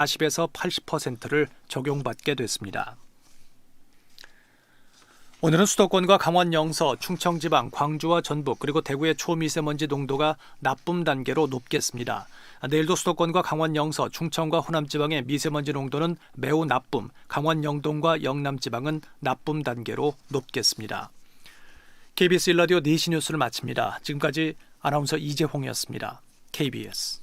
40에서 80%를 적용받게 됐습니다. 오늘은 수도권과 강원 영서, 충청지방, 광주와 전북 그리고 대구의 초미세먼지 농도가 나쁨 단계로 높겠습니다. 내일도 수도권과 강원 영서, 충청과 호남지방의 미세먼지 농도는 매우 나쁨, 강원 영동과 영남지방은 나쁨 단계로 높겠습니다. KBS 1라디오 4시 뉴스를 마칩니다. 지금까지 아나운서 이재홍이었습니다. KBS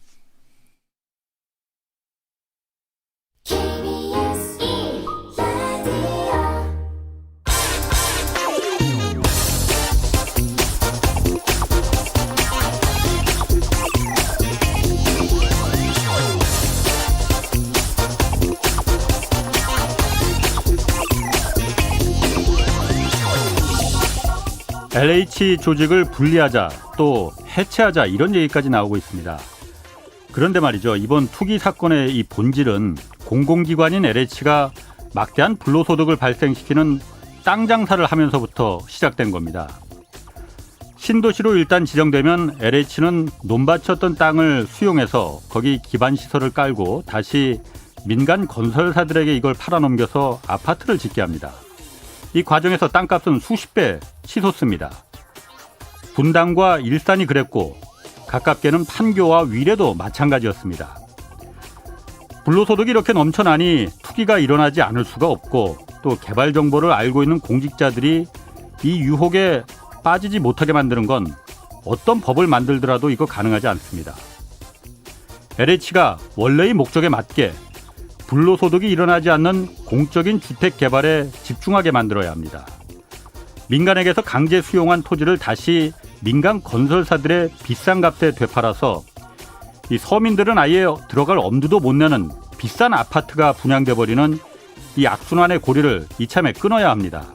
LH 조직을 분리하자 또 해체하자 이런 얘기까지 나오고 있습니다. 그런데 말이죠. 이번 투기 사건의 이 본질은 공공기관인 LH가 막대한 불로소득을 발생시키는 땅 장사를 하면서부터 시작된 겁니다. 신도시로 일단 지정되면 LH는 논밭이었던 땅을 수용해서 거기 기반시설을 깔고 다시 민간 건설사들에게 이걸 팔아넘겨서 아파트를 짓게 합니다. 이 과정에서 땅값은 수십 배 치솟습니다. 분당과 일산이 그랬고 가깝게는 판교와 위례도 마찬가지였습니다. 불로소득이 이렇게 넘쳐나니 투기가 일어나지 않을 수가 없고 또 개발 정보를 알고 있는 공직자들이 이 유혹에 빠지지 못하게 만드는 건 어떤 법을 만들더라도 이거 가능하지 않습니다. LH가 원래의 목적에 맞게 불로소득이 일어나지 않는 공적인 주택 개발에 집중하게 만들어야 합니다. 민간에게서 강제 수용한 토지를 다시 민간 건설사들의 비싼 값에 되팔아서 이 서민들은 아예 들어갈 엄두도 못 내는 비싼 아파트가 분양돼 버리는 이 악순환의 고리를 이참에 끊어야 합니다.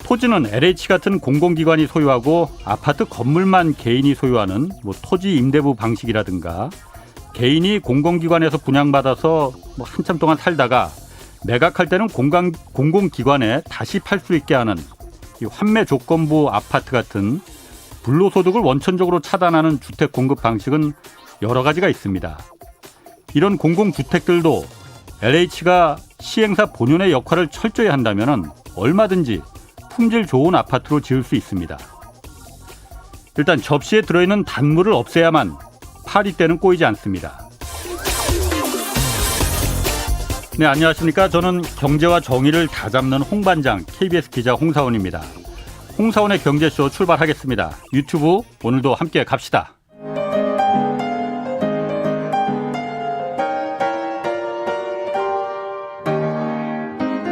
토지는 LH 같은 공공기관이 소유하고 아파트 건물만 개인이 소유하는 토지 임대부 방식이라든가 개인이 공공기관에서 분양받아서 한참 동안 살다가 매각할 때는 공공기관에 다시 팔 수 있게 하는 이 환매 조건부 아파트 같은 불로소득을 원천적으로 차단하는 주택 공급 방식은 여러 가지가 있습니다. 이런 공공주택들도 LH가 시행사 본연의 역할을 철저히 한다면 얼마든지 품질 좋은 아파트로 지을 수 있습니다. 일단 접시에 들어있는 단물을 없애야만 파리떼는 꼬이지 않습니다. 네, 안녕하십니까. 저는 경제와 정의를 다잡는 홍반장 KBS 기자 홍사원입니다. 홍사원의 경제쇼 출발하겠습니다. 유튜브 오늘도 함께 갑시다.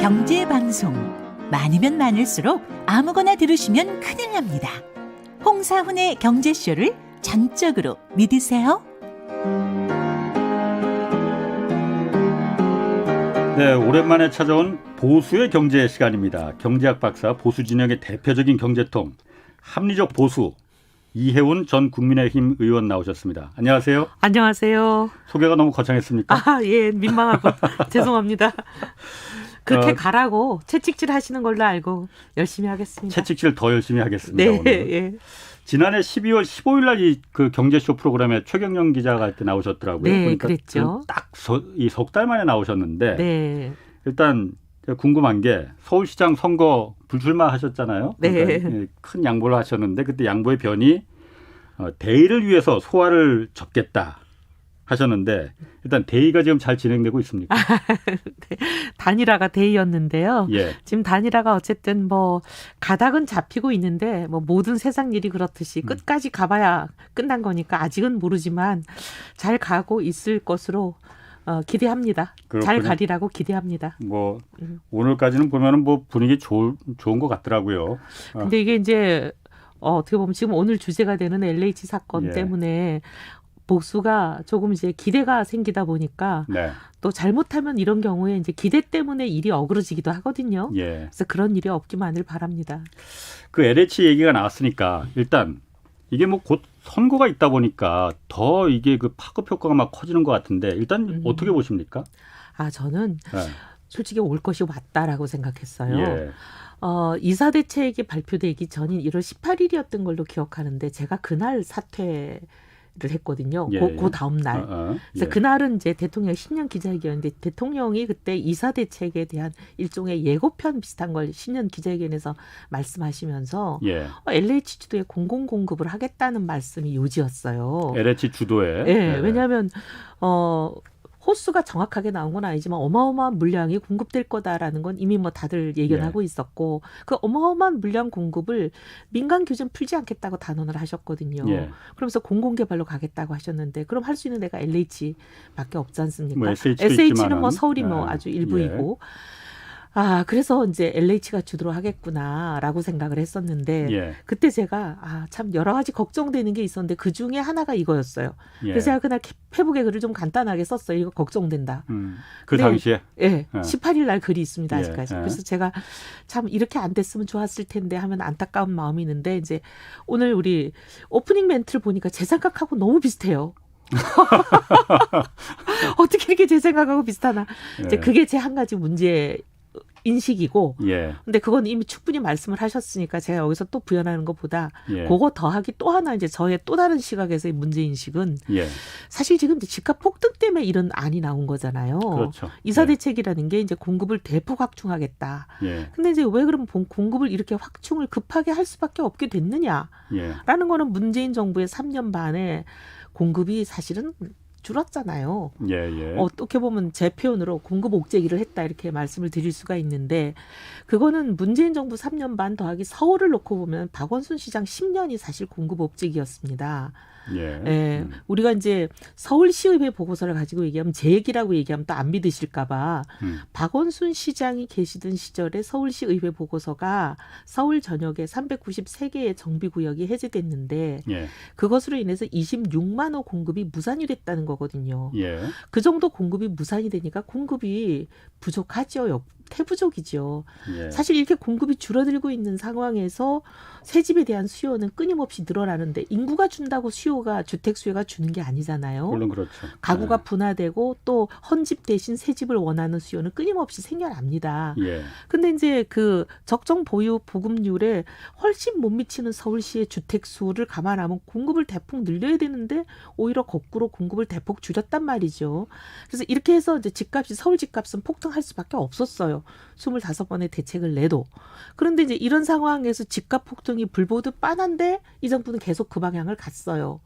경제방송 많으면 많을수록 아무거나 들으시면 큰일 납니다. 홍사훈의 경제쇼를 전적으로 믿으세요. 네, 오랜만에 찾아온 보수의 경제 시간입니다. 경제학 박사, 보수 진영의 대표적인 경제통, 합리적 보수, 이혜훈 전 국민의힘 의원 나오셨습니다. 안녕하세요. 안녕하세요. 소개가 너무 거창했습니까? 예, 민망하고 죄송합니다. 그렇게 가라고 채찍질 하시는 걸로 알고 열심히 하겠습니다. 채찍질 더 열심히 하겠습니다. 네, 오늘. 예. 지난해 12월 15일 날 이 그 경제쇼 프로그램에 최경영 기자가 그때 나오셨더라고요. 네, 그러니까 그랬죠. 딱 이 석 달 만에 나오셨는데 네. 일단 궁금한 게 서울시장 선거 불출마하셨잖아요. 네. 그러니까 큰 양보를 하셨는데 그때 양보의 변이 대의를 위해서 소화를 접겠다 하셨는데 일단 대의가 지금 잘 진행되고 있습니까? 네. 단일화가 대의였는데요. 예. 지금 단일화가 어쨌든 가닥은 잡히고 있는데 모든 세상 일이 그렇듯이 끝까지 가봐야 끝난 거니까 아직은 모르지만 잘 가고 있을 것으로 기대합니다. 그렇군요. 잘 가리라고 기대합니다. 오늘까지는 보면은 분위기 좋은 것 같더라고요. 근데 이게 이제 어떻게 보면 지금 오늘 주제가 되는 LH 사건 예. 때문에 보수가 조금 이제 기대가 생기다 보니까 네. 또 잘못하면 이런 경우에 이제 기대 때문에 일이 어그러지기도 하거든요. 예. 그래서 그런 일이 없기만을 바랍니다. 그 LH 얘기가 나왔으니까 일단 이게 곧 선거가 있다 보니까 더 이게 그 파급 효과가 막 커지는 것 같은데 일단 어떻게 보십니까? 저는 네. 솔직히 올 것이 왔다라고 생각했어요. 예. 이사 대책이 발표되기 전인 1월 18일이었던 걸로 기억하는데 제가 그날 사퇴 했거든요. 예, 그 다음 날. 그래서 예. 그날은 이제 대통령 신년 기자회견인데 대통령이 그때 이사 대책에 대한 일종의 예고편 비슷한 걸 신년 기자회견에서 말씀하시면서 예. LH 주도에 공공공급을 하겠다는 말씀이 요지였어요. LH 주도에. 네, 왜냐하면 호수가 정확하게 나온 건 아니지만 어마어마한 물량이 공급될 거다라는 건 이미 뭐 다들 예견하고 있었고 그 어마어마한 물량 공급을 민간 규정 풀지 않겠다고 단언을 하셨거든요. 예. 그러면서 공공개발로 가겠다고 하셨는데 그럼 할 수 있는 데가 LH밖에 없지 않습니까? 뭐 SH는 뭐 서울이 뭐 아주 일부이고. 예. 그래서 이제 LH가 주도로 하겠구나라고 생각을 했었는데 예. 그때 제가 참 여러 가지 걱정되는 게 있었는데 그 중에 하나가 이거였어요. 예. 그래서 제가 그날 페북에 글을 좀 간단하게 썼어요. 이거 걱정된다. 그 네. 당시에? 예. 18일 날 글이 있습니다. 아직까지. 예. 그래서 제가 참 이렇게 안 됐으면 좋았을 텐데 하면 안타까운 마음이 있는데 이제 오늘 우리 오프닝 멘트를 보니까 제 생각하고 너무 비슷해요. 어떻게 이렇게 제 생각하고 비슷하나. 예. 이제 그게 제 한 가지 문제 인식이고 예. 근데 그건 이미 충분히 말씀을 하셨으니까 제가 여기서 또 부연하는 것보다 예. 그거 더하기 또 하나 이제 저의 또 다른 시각에서의 문제인식은 예. 사실 지금 이제 집값 폭등 때문에 이런 안이 나온 거잖아요. 그렇죠. 이사대책이라는 게 이제 공급을 대폭 확충하겠다. 예. 근데 이제 왜 그러면 공급을 이렇게 확충을 급하게 할 수밖에 없게 됐느냐라는 예. 거는 문재인 정부의 3년 반에 공급이 사실은 줄었잖아요. 예. 예. 어떻게 보면 제 표현으로 공급 옥죄기를 했다 이렇게 말씀을 드릴 수가 있는데 그거는 문재인 정부 3년 반 더하기 서울을 놓고 보면 박원순 시장 10년이 사실 공급 옥죄기였습니다. 예. 예, 우리가 이제 서울시의회 보고서를 가지고 얘기하면 제 얘기라고 얘기하면 또 안 믿으실까 봐 박원순 시장이 계시던 시절에 서울시의회 보고서가 서울 전역에 393개의 정비구역이 해제됐는데 예. 그것으로 인해서 26만 호 공급이 무산이 됐다는 거거든요. 예. 그 정도 공급이 무산이 되니까 공급이 부족하죠. 태부족이죠. 예. 사실 이렇게 공급이 줄어들고 있는 상황에서 새 집에 대한 수요는 끊임없이 늘어나는데 인구가 준다고 주택 수요가 주는 게 아니잖아요. 물론 그렇죠. 가구가 분화되고 또 헌집 대신 새 집을 원하는 수요는 끊임없이 생겨납니다. 예. 근데 이제 그 적정 보유 보급률에 훨씬 못 미치는 서울시의 주택 수를 감안하면 공급을 대폭 늘려야 되는데 오히려 거꾸로 공급을 대폭 줄였단 말이죠. 그래서 이렇게 해서 이제 서울 집값은 폭등할 수밖에 없었어요. 25번의 대책을 내도. 그런데 이제 이런 상황에서 집값 폭등이 불보듯 빤한데 이 정부는 계속 그 방향을 갔어요.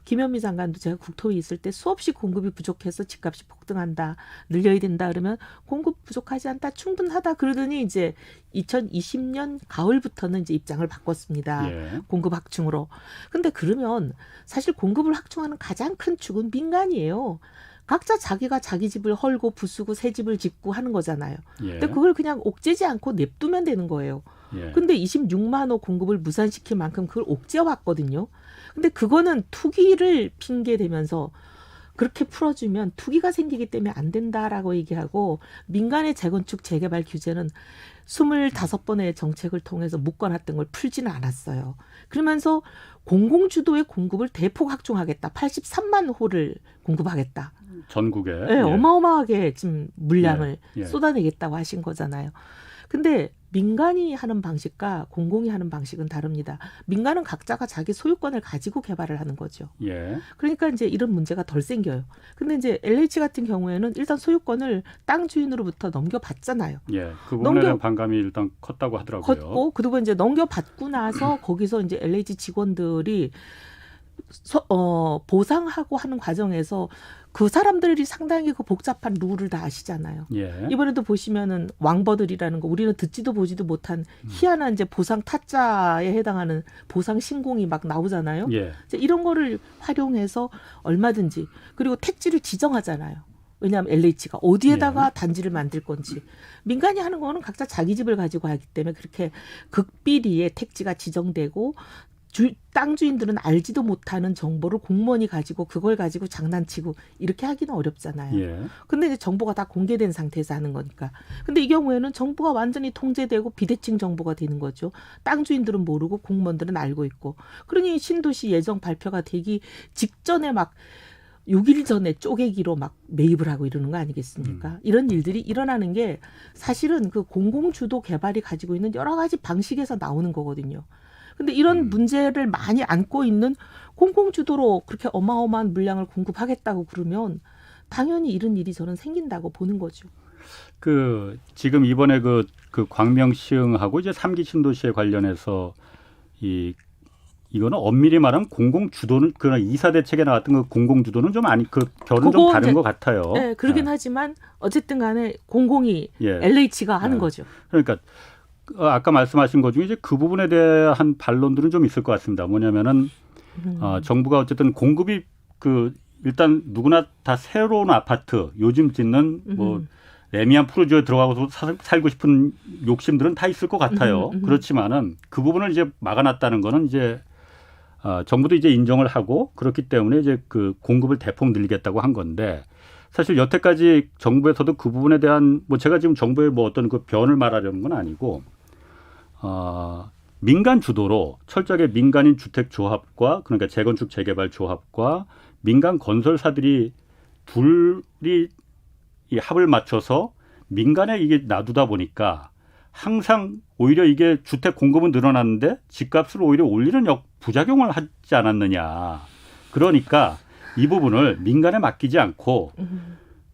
김현미 장관도 제가 국토위 있을 때 수없이 공급이 부족해서 집값이 폭등한다. 늘려야 된다 그러면 공급 부족하지 않다. 충분하다. 그러더니 이제 2020년 가을부터는 이제 입장을 바꿨습니다. 예. 공급 확충으로. 근데 그러면 사실 공급을 확충하는 가장 큰 축은 민간이에요. 각자 자기가 자기 집을 헐고 부수고 새 집을 짓고 하는 거잖아요. 예. 근데 그걸 그냥 옥죄지 않고 냅두면 되는 거예요. 예. 근데 26만 호 공급을 무산시킬 만큼 그걸 옥죄왔거든요. 근데 그거는 투기를 핑계 대면서 그렇게 풀어주면 투기가 생기기 때문에 안 된다라고 얘기하고 민간의 재건축 재개발 규제는 25번의 정책을 통해서 묶어놨던 걸 풀지는 않았어요. 그러면서 공공주도의 공급을 대폭 확충하겠다. 83만 호를 공급하겠다. 전국에. 네, 예. 어마어마하게 지금 물량을 예. 쏟아내겠다고 하신 거잖아요. 근데 민간이 하는 방식과 공공이 하는 방식은 다릅니다. 민간은 각자가 자기 소유권을 가지고 개발을 하는 거죠. 예. 그러니까 이제 이런 문제가 덜 생겨요. 근데 이제 LH 같은 경우에는 일단 소유권을 땅 주인으로부터 넘겨받잖아요. 예. 그 부분에 대한 반감이 일단 컸다고 하더라고요. 컸고 그리고 이제 넘겨받고 나서 거기서 이제 LH 직원들이 보상하고 하는 과정에서 그 사람들이 상당히 그 복잡한 룰을 다 아시잖아요. 예. 이번에도 보시면은 왕버들이라는 거 우리는 듣지도 보지도 못한 희한한 이제 보상 타짜에 해당하는 보상 신공이 막 나오잖아요. 예. 이제 이런 거를 활용해서 얼마든지 그리고 택지를 지정하잖아요. 왜냐하면 LH가 어디에다가 단지를 만들 건지 민간이 하는 거는 각자 자기 집을 가지고 하기 때문에 그렇게 극비리에 택지가 지정되고 땅 주인들은 알지도 못하는 정보를 공무원이 가지고 그걸 가지고 장난치고 이렇게 하기는 어렵잖아요. 예. 근데 이제 정보가 다 공개된 상태에서 하는 거니까. 근데 이 경우에는 정보가 완전히 통제되고 비대칭 정보가 되는 거죠. 땅 주인들은 모르고 공무원들은 알고 있고. 그러니 신도시 예정 발표가 되기 직전에 막 6일 전에 쪼개기로 막 매입을 하고 이러는 거 아니겠습니까? 이런 일들이 일어나는 게 사실은 그 공공주도 개발이 가지고 있는 여러 가지 방식에서 나오는 거거든요. 근데 이런 문제를 많이 안고 있는 공공주도로 그렇게 어마어마한 물량을 공급하겠다고 그러면 당연히 이런 일이 저는 생긴다고 보는 거죠. 그 지금 이번에 그 광명시흥하고 이제 3기 신도시에 관련해서 이거는 엄밀히 말하면 공공주도는 그런 이사 대책에 나왔던 그 공공주도는 좀 아니 그 결은 좀 다른 것 같아요. 네, 그러긴 하지만 어쨌든 간에 공공이 LH가 하는 거죠. 그러니까 아까 말씀하신 것 중에 이제 그 부분에 대한 반론들은 좀 있을 것 같습니다. 뭐냐면은 정부가 어쨌든 공급이 일단 누구나 다 새로운 아파트 요즘 짓는 뭐 레미안 푸르지오에 들어가서 살고 싶은 욕심들은 다 있을 것 같아요. 그렇지만은 그 부분을 이제 막아놨다는 거는 이제 정부도 이제 인정을 하고 그렇기 때문에 이제 그 공급을 대폭 늘리겠다고 한 건데 사실 여태까지 정부에서도 그 부분에 대한 뭐 제가 지금 정부의 뭐 어떤 그 변을 말하려는 건 아니고 민간 주도로 철저하게 민간인 주택조합과 그러니까 재건축 재개발 조합과 민간 건설사들이 둘이 이 합을 맞춰서 민간에 이게 놔두다 보니까 항상 오히려 이게 주택 공급은 늘어났는데 집값을 오히려 올리는 부작용을 하지 않았느냐. 그러니까 이 부분을 민간에 맡기지 않고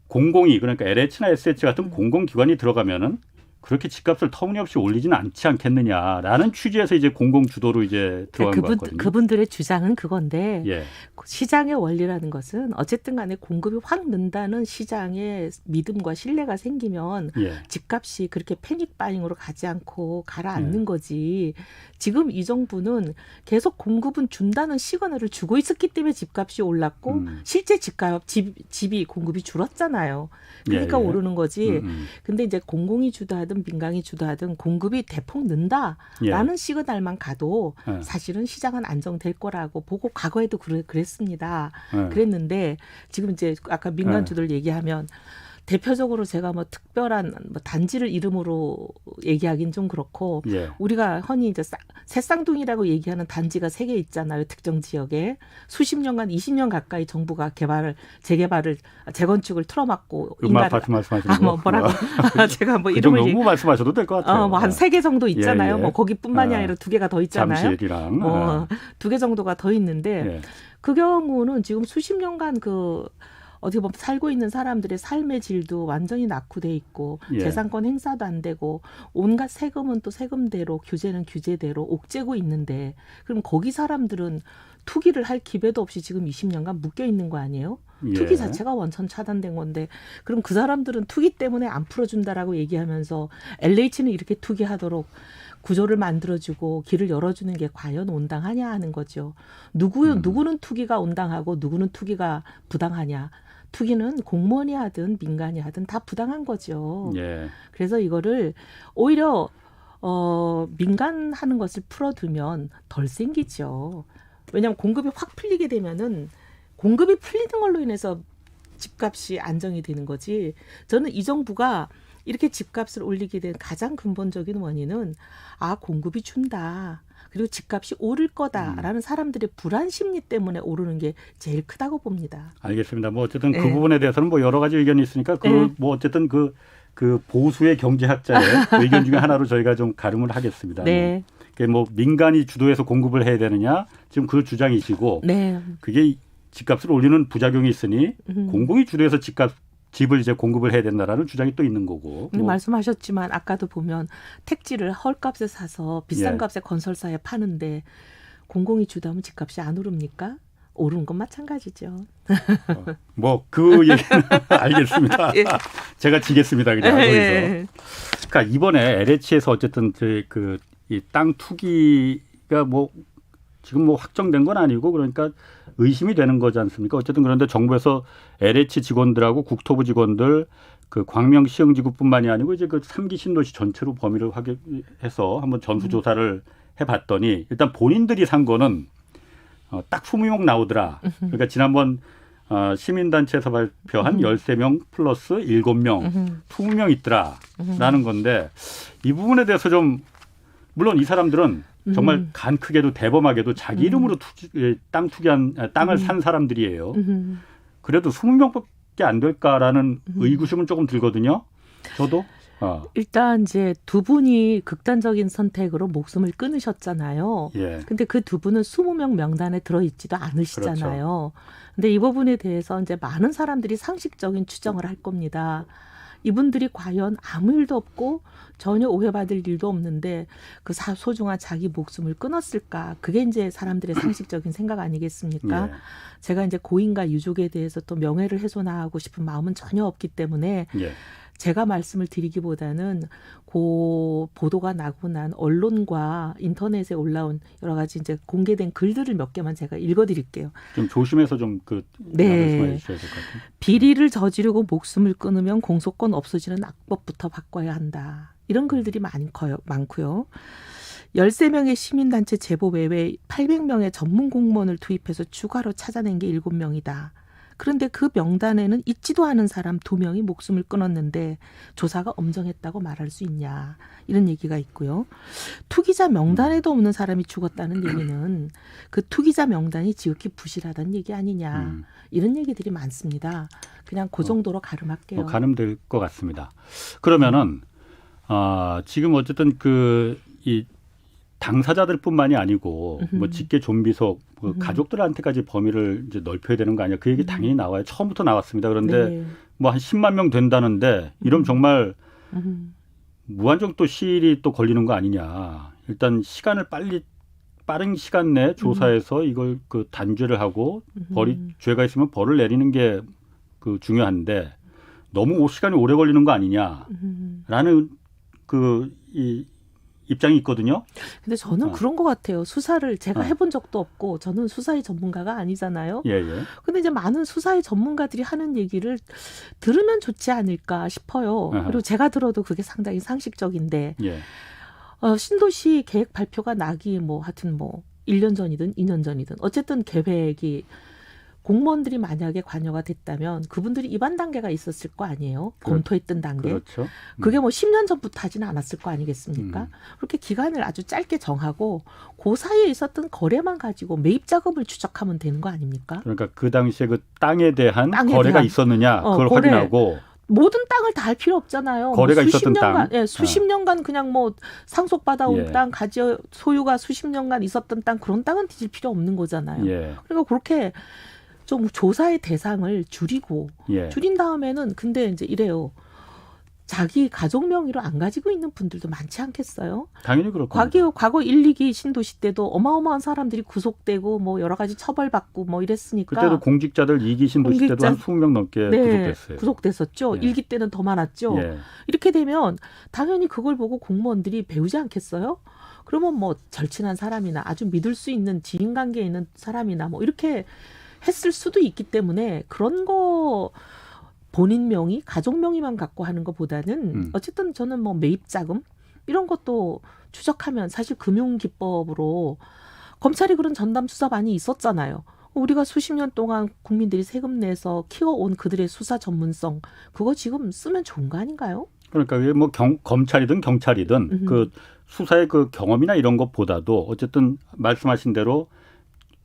공공이 그러니까 LH나 SH 같은 공공기관이 들어가면은 그렇게 집값을 터무니없이 올리지는 않지 않겠느냐라는 취지에서 이제 공공 주도로 이제 들어간 것 같거든요. 그분들의 주장은 그건데 예. 시장의 원리라는 것은 어쨌든 간에 공급이 확 는다는 시장의 믿음과 신뢰가 생기면 집값이 그렇게 패닉 바잉으로 가지 않고 가라앉는 거지. 지금 이 정부는 계속 공급은 준다는 시그널을 주고 있었기 때문에 집값이 올랐고 실제 집이 공급이 줄었잖아요. 그러니까 오르는 거지. 근데 이제 공공이 주도하든 민간이 주도하든 공급이 대폭 는다라는 시그널만 가도 사실은 시장은 안정될 거라고 보고 과거에도 그랬습니다. 그랬는데 지금 이제 아까 민간 주도를 얘기하면 대표적으로 제가 뭐 특별한 뭐 단지를 이름으로 얘기하긴 좀 그렇고 우리가 흔히 이제 새쌍둥이라고 얘기하는 단지가 3개 있잖아요. 특정 지역에 수십 년간 20년 가까이 정부가 재건축을 틀어막고 아파트 말씀하시는 거. 뭐라고 제가 뭐 그 이름을 너무 말씀하셔도 될 것 같아요. 뭐 한 3개 정도 있잖아요. 뭐 거기뿐만이 아니라 2개가 더 있잖아요. 잠실이랑 뭐 2개 정도가 더 있는데 그 경우는 지금 수십 년간 어떻게 보면 살고 있는 사람들의 삶의 질도 완전히 낙후돼 있고 재산권 행사도 안 되고 온갖 세금은 또 세금대로 규제는 규제대로 옥죄고 있는데 그럼 거기 사람들은 투기를 할 기회도 없이 지금 20년간 묶여 있는 거 아니에요? 투기 자체가 원천 차단된 건데 그럼 그 사람들은 투기 때문에 안 풀어준다라고 얘기하면서 LH는 이렇게 투기하도록 구조를 만들어주고 길을 열어주는 게 과연 온당하냐 하는 거죠. 누구는 투기가 온당하고 누구는 투기가 부당하냐. 투기는 공무원이 하든 민간이 하든 다 부당한 거죠. 그래서 이거를 오히려 민간 하는 것을 풀어두면 덜 생기죠. 왜냐하면 공급이 확 풀리게 되면은 공급이 풀리는 걸로 인해서 집값이 안정이 되는 거지. 저는 이 정부가 이렇게 집값을 올리게 된 가장 근본적인 원인은 공급이 준다. 그리고 집값이 오를 거다라는 사람들의 불안 심리 때문에 오르는 게 제일 크다고 봅니다. 알겠습니다. 뭐 어쨌든 그 부분에 대해서는 뭐 여러 가지 의견이 있으니까 뭐 어쨌든 그 보수의 경제학자의 의견 중에 하나로 저희가 좀 가름을 하겠습니다. 뭐 민간이 주도해서 공급을 해야 되느냐 지금 그 주장이시고 그게 집값을 올리는 부작용이 있으니 공공이 주도해서 집을 이제 공급을 해야 된다라는 주장이 또 있는 거고. 말씀하셨지만 아까도 보면 택지를 헐값에 사서 비싼 값에 건설사에 파는데 공공이 주도하면 집값이 안 오릅니까? 오르는 건 마찬가지죠. 뭐 그 얘기는 알겠습니다. 제가 지겠습니다. 그냥 거기서. 그러니까 이번에 LH에서 어쨌든 이 땅 투기가 뭐 지금 뭐 확정된 건 아니고 그러니까 의심이 되는 거지 않습니까? 어쨌든 그런데 정부에서 LH 직원들하고 국토부 직원들 그 광명시흥지구뿐만이 아니고 이제 그 3기 신도시 전체로 범위를 해서 한번 전수조사를 해봤더니 일단 본인들이 산 거는 딱 20명 나오더라. 그러니까 지난번 시민단체에서 발표한 13명 플러스 7명, 20명 있더라라는 건데 이 부분에 대해서 좀 물론 이 사람들은 정말 간 크게도 대범하게도 자기 이름으로 땅을 산 사람들이에요. 음. 그래도 20명밖에 안 될까라는 의구심은 조금 들거든요. 저도. 일단 이제 두 분이 극단적인 선택으로 목숨을 끊으셨잖아요. 예. 근데 그 두 분은 20명 명단에 들어있지도 않으시잖아요. 근데 이 부분에 대해서 이제 많은 사람들이 상식적인 추정을 할 겁니다. 이분들이 과연 아무 일도 없고 전혀 오해받을 일도 없는데 그 소중한 자기 목숨을 끊었을까? 그게 이제 사람들의 상식적인 생각 아니겠습니까? 예. 제가 이제 고인과 유족에 대해서 또 명예를 훼손하고 싶은 마음은 전혀 없기 때문에 예. 제가 말씀을 드리기보다는 그 보도가 나고 난 언론과 인터넷에 올라온 여러 가지 이제 공개된 글들을 몇 개만 제가 읽어드릴게요. 좀 조심해서 좀 네. 말씀해 주셔야 될 것 같아요. 비리를 저지르고 목숨을 끊으면 공소권 없어지는 악법부터 바꿔야 한다. 이런 글들이 많고요. 13명의 시민단체 제보 외에 800명의 전문 공무원을 투입해서 추가로 찾아낸 게 7명이다. 그런데 그 명단에는 있지도 않은 사람 2명이 목숨을 끊었는데 조사가 엄정했다고 말할 수 있냐. 이런 얘기가 있고요. 투기자 명단에도 없는 사람이 죽었다는 얘기는 그 투기자 명단이 지극히 부실하다는 얘기 아니냐. 이런 얘기들이 많습니다. 그냥 그 정도로 가름할게요. 가늠될 것 같습니다. 그러면은 지금 어쨌든 이 당사자들뿐만이 아니고 뭐 직계 좀비속 가족들한테까지 범위를 이제 넓혀야 되는 거 아니야? 그 얘기 당연히 나와요. 처음부터 나왔습니다. 그런데 네. 뭐 한 10만 명 된다는데 이러면 정말 무한정 또 시일이 또 걸리는 거 아니냐? 일단 시간을 빠른 시간 내에 조사해서 이걸 단죄를 하고 죄가 있으면 벌을 내리는 게 중요한데 너무 시간이 오래 걸리는 거 아니냐라는 이 입장이 있거든요. 근데 저는 그런 것 같아요. 수사를 제가 해본 적도 없고 저는 수사의 전문가가 아니잖아요. 예, 예. 근데 이제 많은 수사의 전문가들이 하는 얘기를 들으면 좋지 않을까 싶어요. 그리고 제가 들어도 그게 상당히 상식적인데 예. 신도시 계획 발표가 나기 하여튼 1년 전이든 2년 전이든 어쨌든 계획이 공무원들이 만약에 관여가 됐다면 그분들이 입안 단계가 있었을 거 아니에요. 검토했던 단계. 그렇죠. 그게 10년 전부터 하지는 않았을 거 아니겠습니까? 그렇게 기간을 아주 짧게 정하고 그 사이에 있었던 거래만 가지고 매입 자금을 추적하면 되는 거 아닙니까? 그러니까 그 당시에 그 땅에 대한 거래가 있었느냐 그걸 거래. 확인하고 모든 땅을 다 할 필요 없잖아요. 거래가 수십 있었던 년간, 땅. 수십 년간 그냥 상속받아온 예. 땅, 소유가 수십 년간 있었던 땅 그런 땅은 뒤질 필요 없는 거잖아요. 예. 그러니까 그렇게 좀 조사의 대상을 줄이고 예. 줄인 다음에는 근데 이제 이래요. 자기 가족 명의로 안 가지고 있는 분들도 많지 않겠어요? 당연히 그럴 겁니다. 과거 1, 2기 신도시 때도 어마어마한 사람들이 구속되고 여러 가지 처벌받고 이랬으니까. 그때도 공직자들 2기 신도시 때도 한 20명 넘게 구속됐어요. 구속됐었죠. 예. 1기 때는 더 많았죠. 예. 이렇게 되면 당연히 그걸 보고 공무원들이 배우지 않겠어요? 그러면 절친한 사람이나 아주 믿을 수 있는 지인 관계에 있는 사람이나 이렇게 했을 수도 있기 때문에 그런 거 본인 명의, 가족 명의만 갖고 하는 것보다는 어쨌든 저는 매입 자금 이런 것도 추적하면 사실 금융기법으로 검찰이 그런 전담 수사반이 있었잖아요. 우리가 수십 년 동안 국민들이 세금 내서 키워온 그들의 수사 전문성 그거 지금 쓰면 좋은 거 아닌가요? 그러니까 이게 검찰이든 경찰이든 그 수사의 그 경험이나 이런 것보다도 어쨌든 말씀하신 대로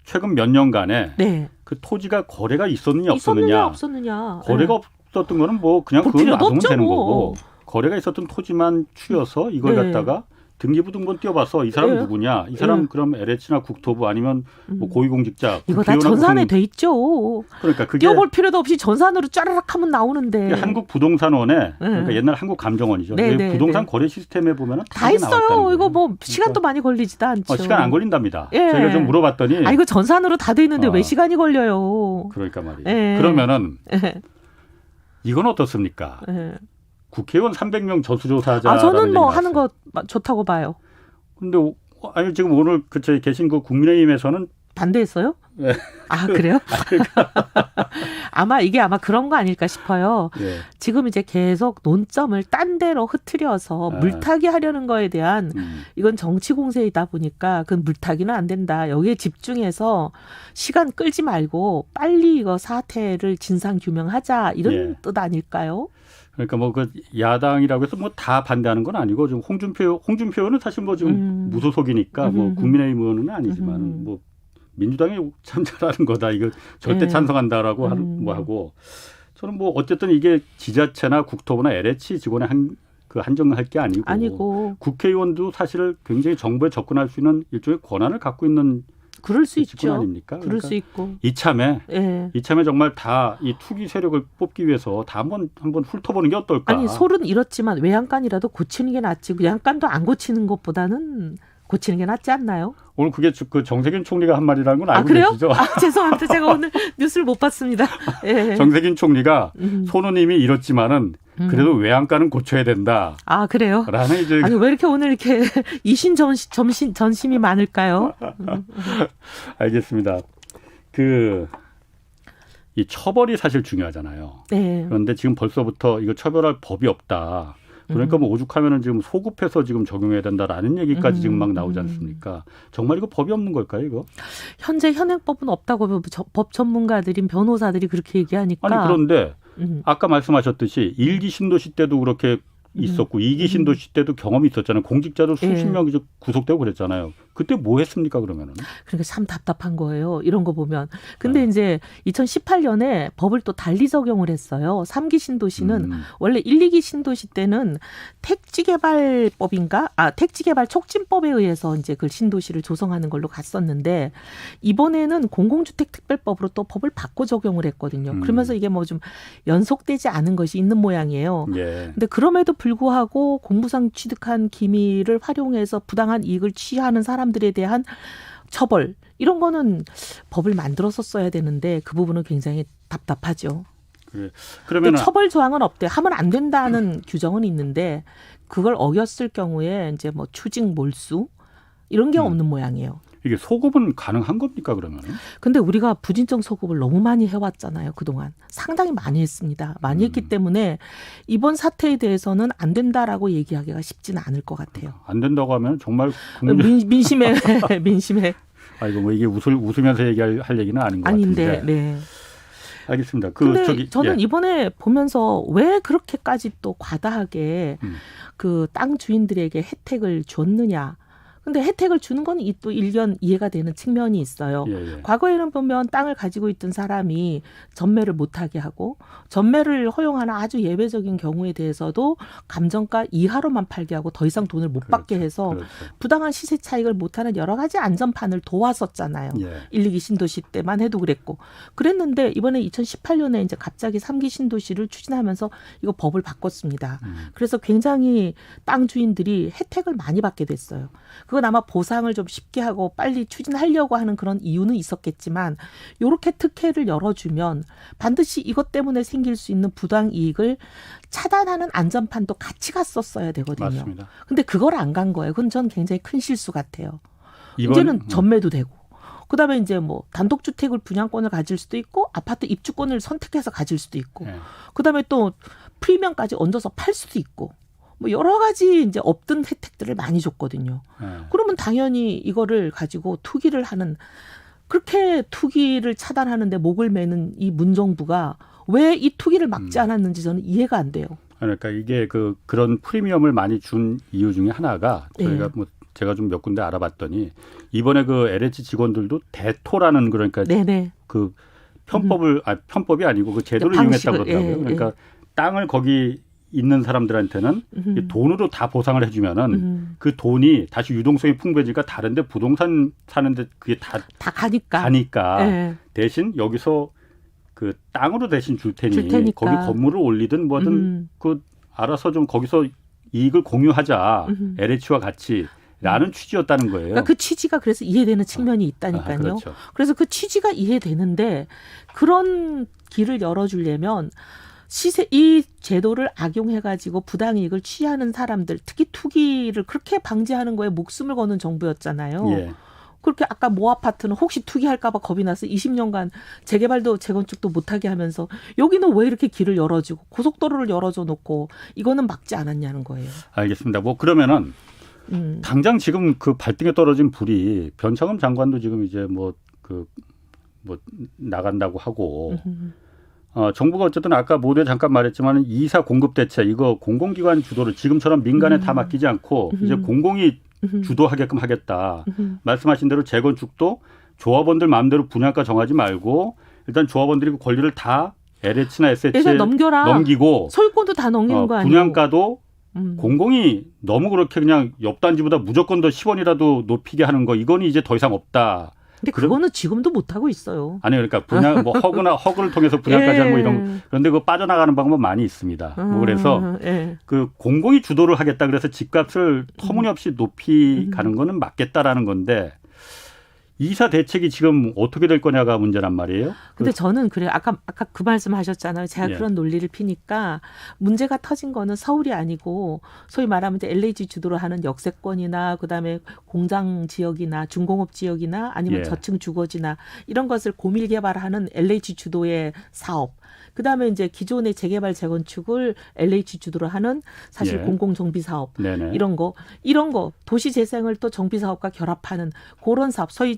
최근 몇 년간에 네. 그 토지가 거래가 있었느냐 없었느냐. 거래가 없었던 거는 그냥 그건 놔두면 되는 거고 거래가 있었던 토지만 추려서 이걸 갖다가 등기부등본 띄워봐서 이 사람 누구냐. 이 사람 그럼 LH나 국토부 아니면 고위공직자. 이거 다 전산에 돼 있죠. 그러니까 그게 띄워볼 필요도 없이 전산으로 짜르륵 하면 나오는데. 한국부동산원에 그러니까 옛날 한국감정원이죠. 부동산 거래 시스템에 보면은 다 있어요. 이거 시간도 많이 걸리지도 않죠. 시간 안 걸린답니다. 예. 저희가 좀 물어봤더니 이거 전산으로 다 돼 있는데 왜 시간이 걸려요? 그러니까 말이에요. 예. 그러면은 이건 어떻습니까? 예. 국회의원 300명 저수조사하자. 저는 하는 거 좋다고 봐요. 근데 지금 오늘 저희 계신 국민의힘에서는 반대했어요? 네. 그래요? 이게 그런 거 아닐까 싶어요. 네. 지금 이제 계속 논점을 딴 데로 흐트려서 물타기 하려는 거에 대한 이건 정치 공세이다 보니까 그 물타기는 안 된다. 여기에 집중해서 시간 끌지 말고 빨리 이거 사태를 진상 규명하자 이런 뜻 아닐까요? 그러니까 그 야당이라고 해서 다 반대하는 건 아니고 좀 홍준표 의원은 사실 지금 무소속이니까 국민의힘 의원은 아니지만 민주당이 참 잘하는 거다. 이거 절대 찬성한다라고 하고 저는 어쨌든 이게 지자체나 국토부나 LH 직원의 그 한정할 게 아니고 국회의원도 사실 굉장히 정부에 접근할 수 있는 일종의 권한을 갖고 있는 그럴 수 직분 있죠. 아닙니까? 그럴 수 있고. 이참에 예. 이참에 정말 다 이 투기 세력을 뽑기 위해서 다 한번 훑어보는 게 어떨까? 아니 솔은 이렇지만 외양간이라도 고치는 게 낫지 외양간도 안 고치는 것보다는 고치는 게 낫지 않나요? 오늘 그게 그 정세균 총리가 한 말이라는 건 알고 그래요? 계시죠? 죄송합니다. 제가 오늘 뉴스를 못 봤습니다. 예. 정세균 총리가 손우님이 이렇지만은 그래도 외양간은 고쳐야 된다. 아 그래요? 라는 이제 아니 왜 이렇게 오늘 이렇게 전심이 많을까요? 알겠습니다. 이 처벌이 사실 중요하잖아요. 네. 그런데 지금 벌써부터 이거 처벌할 법이 없다. 그러니까 뭐 오죽하면은 지금 소급해서 지금 적용해야 된다라는 얘기까지 지금 막 나오지 않습니까? 정말 이거 법이 없는 걸까요, 이거? 현재 현행법은 없다고 법 전문가들인 변호사들이 그렇게 얘기하니까. 아니 그런데 아까 말씀하셨듯이 1기 신도시 때도 그렇게 있었고 2기 신도시 때도 경험이 있었잖아요. 공직자도 수십 명 이제 구속되고 그랬잖아요. 그때 뭐 했습니까 그러면은? 그러니까 참 답답한 거예요. 이런 거 보면. 근데 이제 2018년에 법을 또 달리 적용을 했어요. 3기 신도시는 원래 1, 2기 신도시 때는 택지개발법인가? 택지개발 촉진법에 의해서 이제 그 신도시를 조성하는 걸로 갔었는데 이번에는 공공주택특별법으로 또 법을 바꿔 적용을 했거든요. 그러면서 이게 뭐 좀 연속되지 않은 것이 있는 모양이에요. 예. 근데 그럼에도 불구하고 공무상 취득한 기밀을 활용해서 부당한 이익을 취하는 사람들에 대한 처벌 이런 거는 법을 만들어서 써야 되는데 그 부분은 굉장히 답답하죠. 그러면 처벌 조항은 없대. 하면 안 된다는 규정은 있는데 그걸 어겼을 경우에 이제 뭐 추징 몰수 이런 게 없는 모양이에요. 이게 소급은 가능한 겁니까 그러면? 근데 우리가 부진정 소급을 너무 많이 해왔잖아요. 그동안. 상당히 많이 했습니다. 많이 했기 때문에 이번 사태에 대해서는 안 된다라고 얘기하기가 쉽지는 않을 것 같아요. 안 된다고 하면 정말 민심에. 이거 뭐 이게 웃으면서 얘기할 얘기는 아닌 것 아닌데, 같은데. 네. 알겠습니다. 근데 저는 이번에 보면서 왜 그렇게까지 또 과다하게 그 땅 주인들에게 혜택을 줬느냐. 근데 혜택을 주는 건 또 일견 이해가 되는 측면이 있어요. 과거에는 보면 땅을 가지고 있던 사람이 전매를 못하게 하고 전매를 허용하는 아주 예외적인 경우에 대해서도 감정가 이하로만 팔게 하고 더 이상 돈을 못 받게 해서 부당한 시세 차익을 못하는 여러 가지 안전판을 도왔었잖아요. 1, 2기 신도시 때만 해도 그랬고. 그랬는데 이번에 2018년에 이제 갑자기 3기 신도시를 추진하면서 이거 법을 바꿨습니다. 그래서 굉장히 땅 주인들이 혜택을 많이 받게 됐어요. 그건 아마 보상을 좀 쉽게 하고 빨리 추진하려고 하는 그런 이유는 있었겠지만 이렇게 특혜를 열어주면 반드시 이것 때문에 생길 수 있는 부당 이익을 차단하는 안전판도 같이 갔었어야 되거든요. 맞습니다. 근데 그걸 안 간 거예요. 그건 전 굉장히 큰 실수 같아요. 이제는 전매도 되고 그다음에 이제 뭐 단독주택을 분양권을 가질 수도 있고 아파트 입주권을 선택해서 가질 수도 있고 그다음에 또 프리미엄까지 얹어서 팔 수도 있고 뭐 여러 가지 이제 없던 혜택들을 많이 줬거든요. 그러면 당연히 이거를 가지고 투기를 하는 그렇게 투기를 차단하는데 목을 매는 이 문정부가 왜 이 투기를 막지 않았는지 저는 이해가 안 돼요. 그러니까 이게 그런 프리미엄을 많이 준 이유 중에 하나가 저희가 뭐 제가 좀 몇 군데 알아봤더니 이번에 그 LH 직원들도 대토라는 그러니까 그 편법이 아니고 그 제도를 이용했다고 그러더라고요. 그러니까 땅을 거기 있는 사람들한테는 돈으로 다 보상을 해주면은 그 돈이 다시 유동성이 풍부해지니까 다른데 부동산 사는데 그게 다 가니까 대신 여기서 그 땅으로 대신 줄 테니 거기 건물을 올리든 뭐든 그 알아서 좀 거기서 이익을 공유하자 LH와 같이. 라는 취지였다는 거예요. 그러니까 그 취지가 그래서 이해되는 측면이 있다니까요. 그렇죠. 그래서 그 취지가 이해되는데 그런 길을 열어주려면 이 제도를 악용해가지고 부당이익을 취하는 사람들, 특히 투기를 그렇게 방지하는 거에 목숨을 거는 정부였잖아요. 그렇게 아까 모 아파트는 혹시 투기할까 봐 겁이 나서 20년간 재개발도 재건축도 못하게 하면서 여기는 왜 이렇게 길을 열어주고 고속도로를 열어줘 놓고 이거는 막지 않았냐는 거예요. 알겠습니다. 뭐 그러면은 당장 지금 그 발등에 떨어진 불이 변창흠 장관도 지금 이제 뭐 나간다고 하고 정부가 어쨌든 아까 모두에 잠깐 말했지만 이사 공급 대책 이거 공공기관 주도를 지금처럼 민간에 다 맡기지 않고 이제 공공이 주도하게끔 하겠다. 말씀하신 대로 재건축도 조합원들 마음대로 분양가 정하지 말고 일단 조합원들이 그 권리를 다 LH나 SH에 넘기고 소유권도 다 넘기는 거 아니에요? 분양가도 공공이 너무 그렇게 그냥 옆 단지보다 무조건 더 10원이라도 높이게 하는 거 이거는 이제 더 이상 없다. 근데 그거는 지금도 못 하고 있어요. 아니 그러니까 분양 뭐 허그를 통해서 분양까지 하는 뭐 이런 그런데 그 빠져나가는 방법 많이 있습니다. 뭐 그래서 그 공공이 주도를 하겠다 그래서 집값을 터무니없이 높이 가는 거는 맞겠다라는 건데 이사 대책이 지금 어떻게 될 거냐가 문제란 말이에요. 근데 저는 그래요. 아까 그 말씀하셨잖아요. 제가 예. 그런 논리를 피니까 문제가 터진 거는 서울이 아니고 소위 말하면 이제 LH 주도로 하는 역세권이나 그다음에 공장 지역이나 중공업 지역이나 아니면 예. 저층 주거지나 이런 것을 고밀 개발하는 LH 주도의 사업. 그다음에 이제 기존의 재개발 재건축을 LH 주도로 하는 사실 예. 공공 정비 사업 네네. 이런 거 도시 재생을 또 정비 사업과 결합하는 그런 사업 소위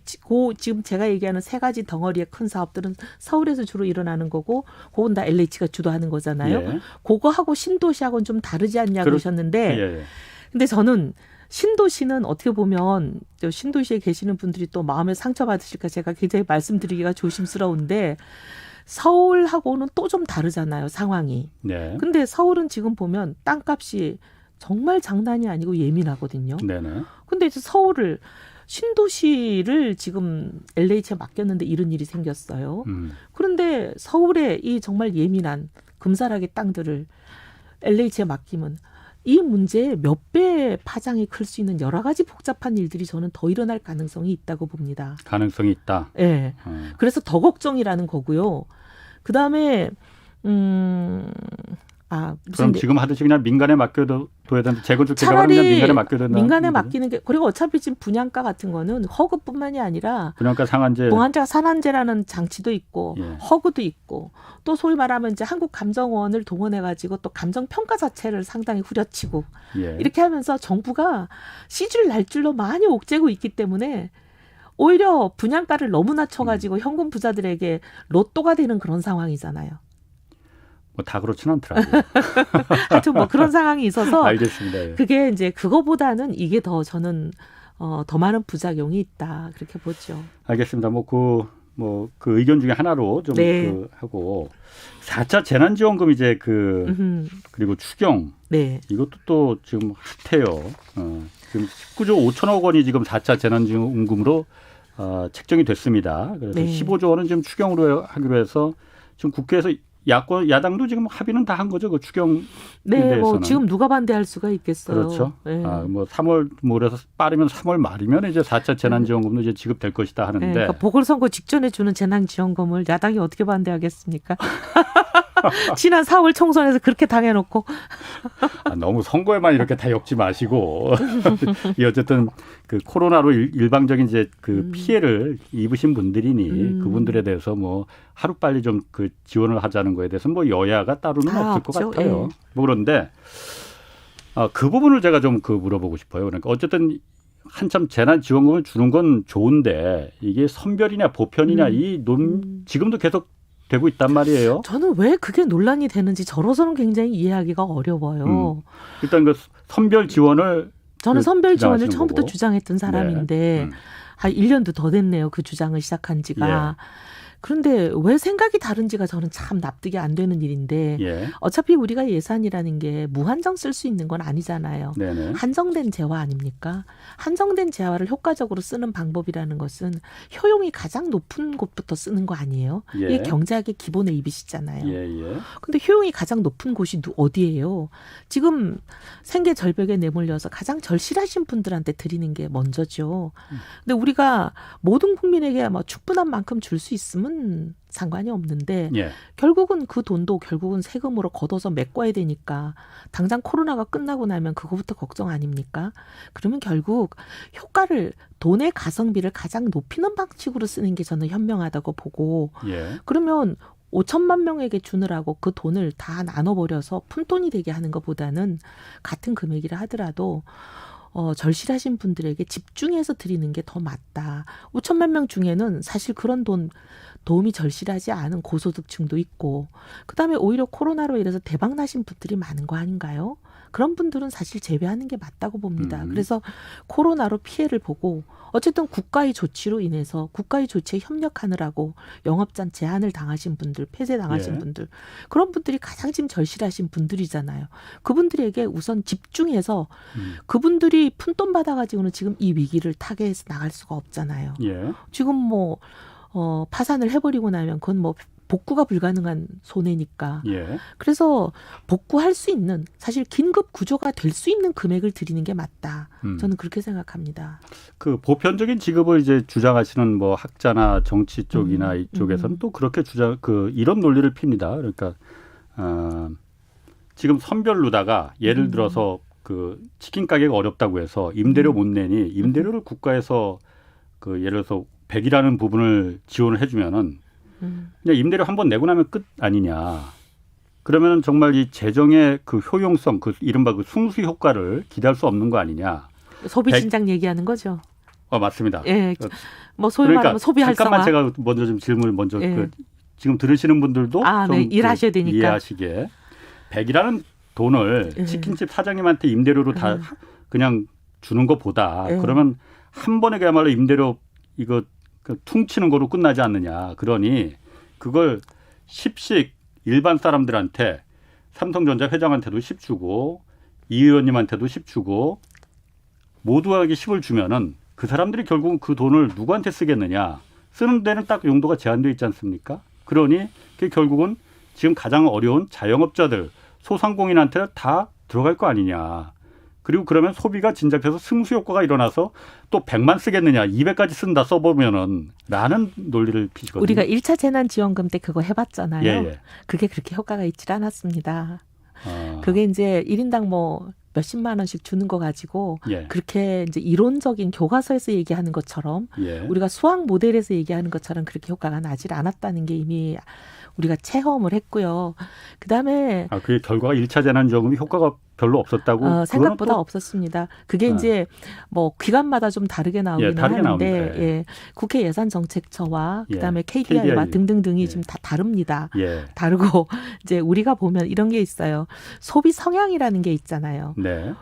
지금 제가 얘기하는 세 가지 덩어리의 큰 사업들은 서울에서 주로 일어나는 거고 그건 다 LH가 주도하는 거잖아요. 예. 그거하고 신도시하고는 좀 다르지 않냐 그러셨는데 예. 근데 저는 신도시는 어떻게 보면 저 신도시에 계시는 분들이 또 마음에 상처받으실까 제가 굉장히 말씀드리기가 조심스러운데 서울하고는 또 좀 다르잖아요, 상황이. 네. 근데 서울은 지금 보면 땅값이 정말 장난이 아니고 예민하거든요. 네네. 근데 이제 신도시를 지금 LH에 맡겼는데 이런 일이 생겼어요. 그런데 서울의 이 정말 예민한 금사라기 땅들을 LH에 맡기면 이 문제에 몇 배 파장이 클 수 있는 여러 가지 복잡한 일들이 저는 더 일어날 가능성이 있다고 봅니다. 가능성이 있다. 예. 네. 그래서 더 걱정이라는 거고요. 그다음에 그럼 지금 하듯이 그냥 민간에 맡겨둬야 되는데 재건축 개발은 차라리 그냥 민간에 맡겨야 된다. 민간에 맡기는 게 그리고 어차피 지금 분양가 같은 거는 허그뿐만이 아니라 분양가 상한제 상한제라는 장치도 있고 예. 허그도 있고 또 소위 말하면 이제 한국감정원을 동원해 가지고 또 감정 평가 자체를 상당히 후려치고 예. 이렇게 하면서 정부가 씨줄 날줄로 많이 옥죄고 있기 때문에 오히려 분양가를 너무 낮춰가지고 현금 부자들에게 로또가 되는 그런 상황이잖아요. 뭐 다 그렇진 않더라고요. 하여튼 뭐 그런 상황이 있어서 알겠습니다. 예. 그게 이제 그거보다는 이게 더 저는 더 많은 부작용이 있다 그렇게 보죠. 알겠습니다. 그 의견 중에 하나로 좀 네. 하고 4차 재난지원금 이제 그리고 추경 네. 이것도 또 지금 핫해요. 지금 19조 5천억 원이 지금 4차 재난지원금으로 책정이 됐습니다. 그래서 네. 15조 원은 지금 추경으로 하기로 해서 지금 국회에서 야당도 지금 합의는 다 한 거죠. 그 추경 네, 대해서는. 뭐 지금 누가 반대할 수가 있겠어요. 그렇죠. 네. 뭐 3월 그래서 빠르면 3월 말이면 이제 4차 재난지원금도 이제 지급될 것이다 하는데. 네, 그러니까 보궐선거 직전에 주는 재난지원금을 야당이 어떻게 반대하겠습니까? 지난 4월 총선에서 그렇게 당해놓고. 너무 선거에만 이렇게 다 엮지 마시고 이 어쨌든 그 코로나로 일방적인 이제 그 피해를 입으신 분들이니 그분들에 대해서 뭐 하루 빨리 좀 그 지원을 하자는 거에 대해서 뭐 여야가 따로는 없을 것 같아요. 예. 뭐 그런데 그 부분을 제가 좀 물어보고 싶어요. 그러니까 어쨌든 한참 재난지원금을 주는 건 좋은데 이게 선별이냐 보편이냐 지금도 계속 되고 있단 말이에요. 저는 왜 그게 논란이 되는지 저로서는 굉장히 이해하기가 어려워요. 일단 그 선별 지원을 저는 선별 지원을 주장하시는 처음부터 거고. 주장했던 사람인데 한 1년도 더 됐네요. 그 주장을 시작한 지가. 그런데 왜 생각이 다른지가 저는 참 납득이 안 되는 일인데 예. 어차피 우리가 예산이라는 게 무한정 쓸 수 있는 건 아니잖아요. 네네. 한정된 재화 아닙니까? 한정된 재화를 효과적으로 쓰는 방법이라는 것은 효용이 가장 높은 곳부터 쓰는 거 아니에요? 예. 이게 경제학의 기본의 이비시잖아요. 예. 근데 효용이 가장 높은 곳이 어디예요? 지금 생계 절벽에 내몰려서 가장 절실하신 분들한테 드리는 게 먼저죠. 근데 우리가 모든 국민에게 충분한 만큼 줄 수 있으면 상관이 없는데 예. 결국은 그 돈도 결국은 세금으로 걷어서 메꿔야 되니까 당장 코로나가 끝나고 나면 그거부터 걱정 아닙니까? 그러면 결국 효과를 돈의 가성비를 가장 높이는 방식으로 쓰는 게 저는 현명하다고 보고 예. 그러면 5천만 명에게 주느라고 그 돈을 다 나눠버려서 푼돈이 되게 하는 것보다는 같은 금액이라 하더라도 절실하신 분들에게 집중해서 드리는 게 더 맞다. 5천만 명 중에는 사실 그런 도움이 절실하지 않은 고소득층도 있고 그다음에 오히려 코로나로 인해서 대박 나신 분들이 많은 거 아닌가요? 그런 분들은 사실 제외하는 게 맞다고 봅니다. 그래서 코로나로 피해를 보고 어쨌든 국가의 조치로 인해서 국가의 조치에 협력하느라고 영업장 제한을 당하신 분들, 폐쇄 당하신 예. 분들, 그런 분들이 가장 지금 절실하신 분들이잖아요. 그분들에게 우선 집중해서 그분들이 푼돈 받아가지고는 지금 이 위기를 타개해서 나갈 수가 없잖아요. 예. 지금 뭐 파산을 해버리고 나면 그건 뭐 복구가 불가능한 손해니까. 예. 그래서 복구할 수 있는 사실 긴급 구조가 될 수 있는 금액을 드리는 게 맞다. 저는 그렇게 생각합니다. 그 보편적인 지급을 이제 주장하시는 뭐 학자나 정치 쪽이나 이쪽에서는 또 그렇게 이런 논리를 핍니다. 그러니까 지금 선별로다가 예를 들어서 그 치킨 가게가 어렵다고 해서 임대료 못 내니 임대료를 국가에서 그 예를 들어서 100이라는 부분을 지원을 해주면은 그냥 임대료 한 번 내고 나면 끝 아니냐. 그러면 정말 이 재정의 그 효용성, 그 이른바 그 승수 효과를 기대할 수 없는 거 아니냐. 소비 진작 얘기하는 거죠. 맞습니다. 예. 뭐 소위 그러니까 말하면 소비 활성화. 잠깐만 제가 먼저 좀 질문을 먼저 예. 지금 들으시는 분들도 좀 네. 일하셔야 되니까. 이해하시게 100이라는 돈을 치킨집 사장님한테 임대료로 다 그냥 주는 것보다 그러면 한 번에 그야말로 임대료 이거 퉁치는 거로 끝나지 않느냐. 그러니 그걸 10씩 일반 사람들한테 삼성전자 회장한테도 10 주고 이 의원님한테도 10 주고 모두에게 10을 주면은 그 사람들이 결국은 그 돈을 누구한테 쓰겠느냐. 쓰는 데는 딱 용도가 제한되어 있지 않습니까? 그러니 그게 결국은 지금 가장 어려운 자영업자들, 소상공인한테 다 들어갈 거 아니냐. 그리고 그러면 소비가 진작돼서 승수 효과가 일어나서 또 100만 쓰겠느냐, 200까지 쓴다 써보면은 라는 논리를 피시거든요. 우리가 1차 재난지원금 때 그거 해봤잖아요. 예. 그게 그렇게 효과가 있질 않았습니다. 그게 이제 1인당 뭐 몇십만 원씩 주는 거 가지고 예. 그렇게 이제 이론적인 교과서에서 얘기하는 것처럼 예. 우리가 수학 모델에서 얘기하는 것처럼 그렇게 효과가 나질 않았다는 게 이미 우리가 체험을 했고요. 그다음에 그게 결과가 1차 재난지원금이 효과가 별로 없었다고? 생각보다 없었습니다. 그게 이제 뭐 기관마다 좀 다르게 나오기는 다르게 하는데 나옵니다. 예. 국회 예산정책처와 예. 그다음에 KDI와 등등등이 예. 지금 다 다릅니다. 예. 다르고 이제 우리가 보면 이런 게 있어요. 소비 성향이라는 게 있잖아요. 네.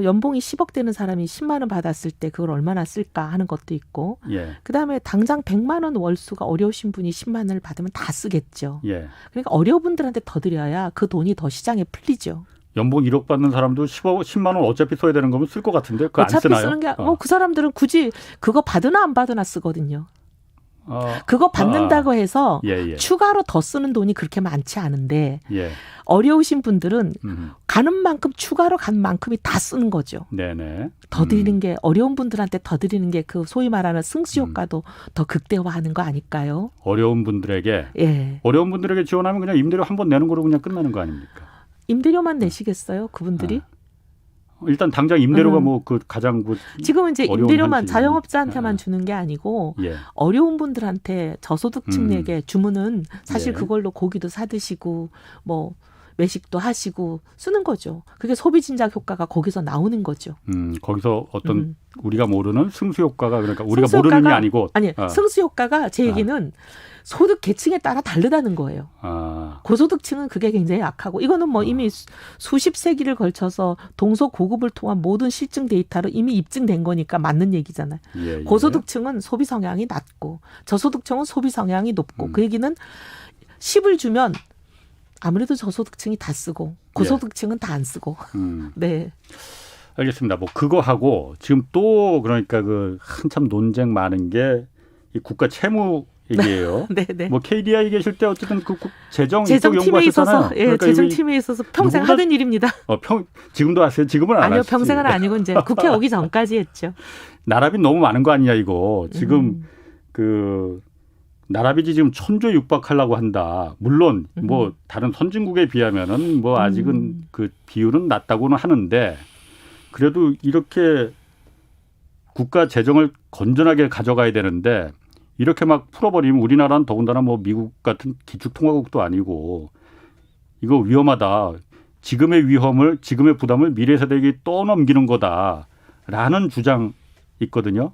연봉이 10억 되는 사람이 10만 원 받았을 때 그걸 얼마나 쓸까 하는 것도 있고 예. 그다음에 당장 100만 원 월수가 어려우신 분이 10만 원을 받으면 다 쓰겠죠. 예. 그러니까 어려운 분들한테 더 드려야 그 돈이 더 시장에 풀리죠. 연봉 1억 받는 사람도 10만 원 어차피 써야 되는 거면 쓸 것 같은데 그거 안 어차피 쓰나요? 쓰는 게 그 사람들은 굳이 그거 받으나 안 받으나 쓰거든요. 그거 받는다고 해서 예. 추가로 더 쓰는 돈이 그렇게 많지 않은데 예. 어려우신 분들은 가는 만큼 추가로 간 만큼이 다 쓰는 거죠. 네네. 더 드리는 게 어려운 분들한테 더 드리는 게 그 소위 말하는 승수 효과도 더 극대화하는 거 아닐까요? 어려운 분들에게 예. 어려운 분들에게 지원하면 그냥 임대료 한 번 내는 거로 그냥 끝나는 거 아닙니까? 임대료만 내시겠어요? 그분들이? 일단 당장 임대료가 뭐 그 가장 지금은 이제 어려운 임대료만 한지. 자영업자한테만 주는 게 아니고 예. 어려운 분들한테 저소득층에게 주문은 사실 예. 그걸로 고기도 사 드시고 뭐 외식도 하시고 쓰는 거죠. 그게 소비 진작 효과가 거기서 나오는 거죠. 거기서 어떤 우리가 모르는 승수 효과가 그러니까 우리가 승수 모르는 게 효과가, 아니고 승수 효과가 제 얘기는 소득 계층에 따라 다르다는 거예요. 고소득층은 그게 굉장히 약하고 이거는 뭐 이미 수십 세기를 걸쳐서 동서고급을 통한 모든 실증 데이터로 이미 입증된 거니까 맞는 얘기잖아요. 예. 고소득층은 소비 성향이 낮고 저소득층은 소비 성향이 높고 그 얘기는 10을 주면 아무래도 저소득층이 다 쓰고 고소득층은 다 안 쓰고. 네. 알겠습니다. 뭐 그거 하고 지금 또 그러니까 그 한참 논쟁 많은 게 이 국가 채무 얘기예요. 네. 뭐 KDI 계실 때 어쨌든 그 재정팀에 있어서 그러니까 재정팀에 있어서 평생 하던 일입니다. 지금도 하세요? 지금은 안 아니요, 하시지. 평생은 아니고 이제 국회 오기 전까지 했죠. 나라빚 너무 많은 거 아니냐 이거. 지금 그 나라빚이 지금 1,000조 육박하려고 한다. 물론 뭐 다른 선진국에 비하면은 뭐 아직은 그 비율은 낮다고는 하는데 그래도 이렇게 국가 재정을 건전하게 가져가야 되는데 이렇게 막 풀어버리면 우리나라는 더군다나 뭐 미국 같은 기축통화국도 아니고 이거 위험하다. 지금의 위험을 지금의 부담을 미래 세대에게 떠넘기는 거다라는 주장 있거든요.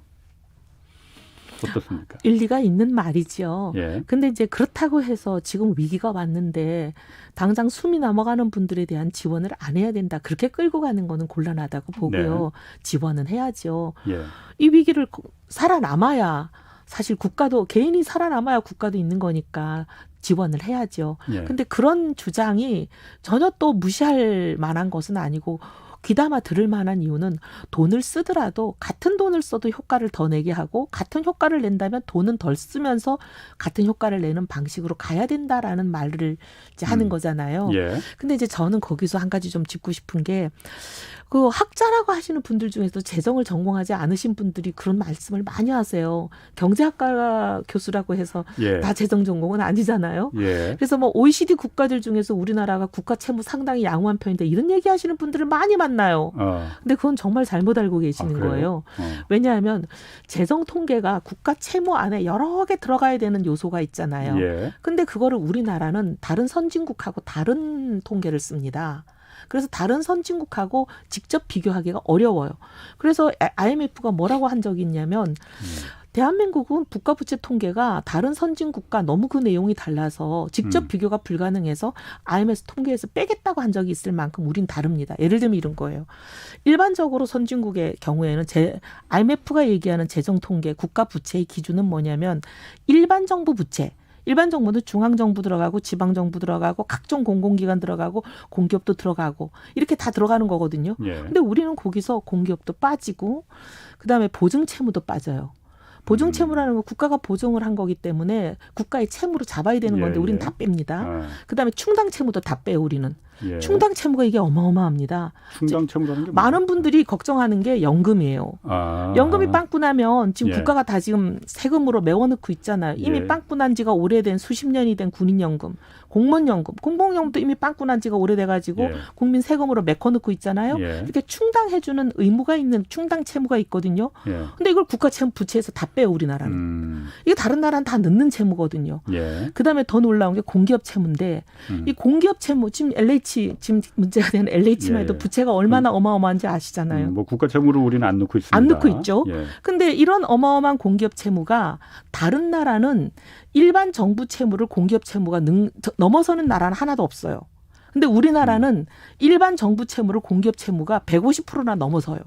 어떻습니까? 일리가 있는 말이죠. 예. 근데 이제 그렇다고 해서 지금 위기가 왔는데 당장 숨이 넘어가는 분들에 대한 지원을 안 해야 된다. 그렇게 끌고 가는 거는 곤란하다고 보고요. 지원은 해야죠. 예. 이 위기를 살아남아야 사실 국가도 개인이 살아남아야 국가도 있는 거니까 지원을 해야죠. 예. 근데 그런 주장이 전혀 또 무시할 만한 것은 아니고 귀담아 들을 만한 이유는 돈을 쓰더라도 같은 돈을 써도 효과를 더 내게 하고 같은 효과를 낸다면 돈은 덜 쓰면서 같은 효과를 내는 방식으로 가야 된다라는 말을 이제 하는 거잖아요. 예. 근데 이제 저는 거기서 한 가지 좀 짚고 싶은 게 그 학자라고 하시는 분들 중에서 재정을 전공하지 않으신 분들이 그런 말씀을 많이 하세요. 경제학과 교수라고 해서 예. 다 재정 전공은 아니잖아요. 예. 그래서 뭐 OECD 국가들 중에서 우리나라가 국가 채무 상당히 양호한 편인데 이런 얘기하시는 분들을 많이 만나요. 근데 그건 정말 잘못 알고 계시는 그래요? 거예요. 왜냐하면 재정 통계가 국가 채무 안에 여러 개 들어가야 되는 요소가 있잖아요. 예. 근데 그거를 우리나라는 다른 선진국하고 다른 통계를 씁니다. 그래서 다른 선진국하고 직접 비교하기가 어려워요. 그래서 IMF가 뭐라고 한 적이 있냐면 대한민국은 국가부채 통계가 다른 선진국과 너무 그 내용이 달라서 직접 비교가 불가능해서 IMF 통계에서 빼겠다고 한 적이 있을 만큼 우린 다릅니다. 예를 들면 이런 거예요. 일반적으로 선진국의 경우에는 IMF가 얘기하는 재정 통계 국가부채의 기준은 뭐냐면 일반 정부 부채. 일반 정부는 중앙정부 들어가고 지방정부 들어가고 각종 공공기관 들어가고 공기업도 들어가고 이렇게 다 들어가는 거거든요. 예. 근데 우리는 거기서 공기업도 빠지고 그다음에 보증채무도 빠져요. 보증채무라는 건 국가가 보증을 한 거기 때문에 국가의 채무로 잡아야 되는 건데 우리는 다 뺍니다. 그다음에 충당채무도 다 빼요. 우리는. 예. 충당채무가 이게 어마어마합니다. 충당채무라는 게 많은 분들이 걱정하는 게 연금이에요. 연금이 빵꾸 나면 지금 예. 국가가 다 지금 세금으로 메워넣고 있잖아요. 이미 예. 빵꾸 난 지가 오래된 수십 년이 된 군인연금, 공무원연금, 공공연금도 이미 빵꾸 난 지가 오래돼가지고 예. 국민 세금으로 메꿔넣고 있잖아요. 예. 이렇게 충당해주는 의무가 있는 충당채무가 있거든요. 예. 근데 이걸 국가 채무 부채에서 다 빼요. 우리나라는. 이게 다른 나라는 다 넣는 채무거든요. 예. 그다음에 더 놀라운 게 공기업 채무인데 이 공기업 채무 지금 지금 문제가 되는 LH만 해도 예. 부채가 얼마나 어마어마한지 아시잖아요. 뭐 국가 채무를 우리는 안 넣고 있습니다. 안 넣고 있죠. 예. 근데 이런 어마어마한 공기업 채무가 다른 나라는 일반 정부 채무를 공기업 채무가 넘어서는 나라는 하나도 없어요. 근데 우리나라는 일반 정부 채무를 공기업 채무가 150%나 넘어서요.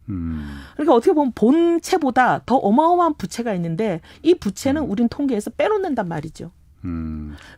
그러니까 어떻게 보면 본채보다 더 어마어마한 부채가 있는데 이 부채는 우린 통계에서 빼놓는단 말이죠.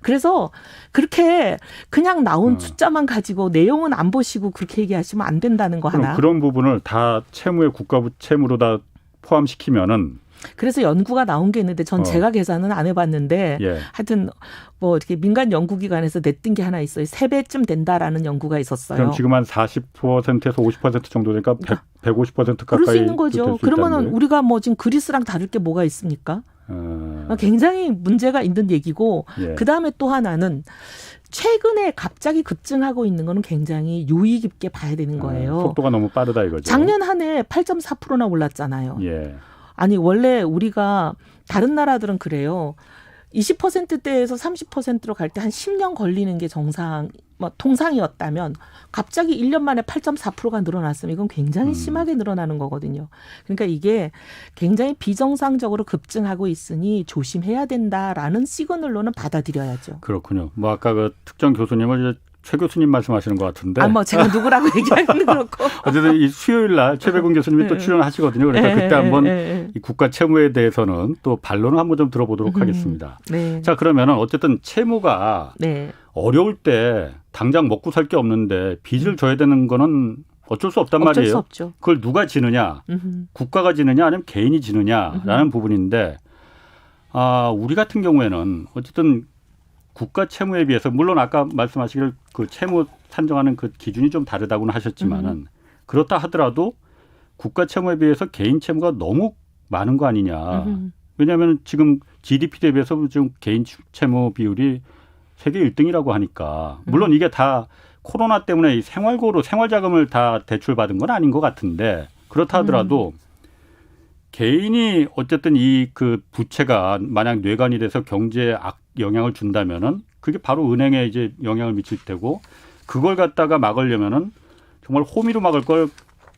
그래서 그렇게 그냥 나온 숫자만 가지고 내용은 안 보시고 그렇게 얘기하시면 안 된다는 거 하나. 그런 부분을 다 채무에 국가부 채무로 다 포함시키면은 그래서 연구가 나온 게 있는데 전 제가 계산은 안 해봤는데 예. 하여튼 뭐 이렇게 민간 연구기관에서 냈던 게 하나 있어요. 3배쯤 된다라는 연구가 있었어요. 그럼 지금 한 40%에서 50% 정도 되니까 150% 가까이 그럴 수 있는 거죠. 될수 그러면은 있다는 우리가 뭐 지금 그리스랑 다를 게 뭐가 있습니까? 굉장히 문제가 있는 얘기고 예. 그다음에 또 하나는 최근에 갑자기 급증하고 있는 거는 굉장히 유의 깊게 봐야 되는 거예요. 속도가 너무 빠르다 이거죠. 작년 한 해 8.4%나 올랐잖아요. 예. 아니 원래 우리가 다른 나라들은 그래요. 20%대에서 30%로 갈 때 한 10년 걸리는 게 통상이었다면 갑자기 1년 만에 8.4%가 늘어났으면 이건 굉장히 심하게 늘어나는 거거든요. 그러니까 이게 굉장히 비정상적으로 급증하고 있으니 조심해야 된다라는 시그널로는 받아들여야죠. 그렇군요. 뭐 아까 그 특정 교수님을 최 교수님 말씀하시는 것 같은데. 뭐 제가 누구라고 얘기하기는 그렇고. 어쨌든 이 수요일 날 최백운 교수님이 또 출연하시거든요. 그래서 그때 한번 이 국가 채무에 대해서는 또 반론을 한번 좀 들어보도록 하겠습니다. 네. 자, 그러면은 어쨌든 채무가 네. 어려울 때 당장 먹고 살 게 없는데 빚을 져야 되는 거는 어쩔 수 없단 어쩔 말이에요. 수 없죠. 그걸 누가 지느냐, 국가가 지느냐 아니면 개인이 지느냐라는 부분인데 우리 같은 경우에는 어쨌든 국가 채무에 비해서 물론 아까 말씀하시길 그 채무 산정하는 그 기준이 좀 다르다고는 하셨지만은 그렇다 하더라도 국가 채무에 비해서 개인 채무가 너무 많은 거 아니냐. 왜냐하면 지금 GDP 대비해서 지금 개인 채무 비율이 세계 1등이라고 하니까 물론 이게 다 코로나 때문에 이 생활고로 생활자금을 다 대출받은 건 아닌 것 같은데 그렇다 하더라도 개인이 어쨌든 이 그 부채가 만약 뇌관이 돼서 경제에 영향을 준다면은 그게 바로 은행에 이제 영향을 미칠 테고 그걸 갖다가 막으려면은 정말 호미로 막을 걸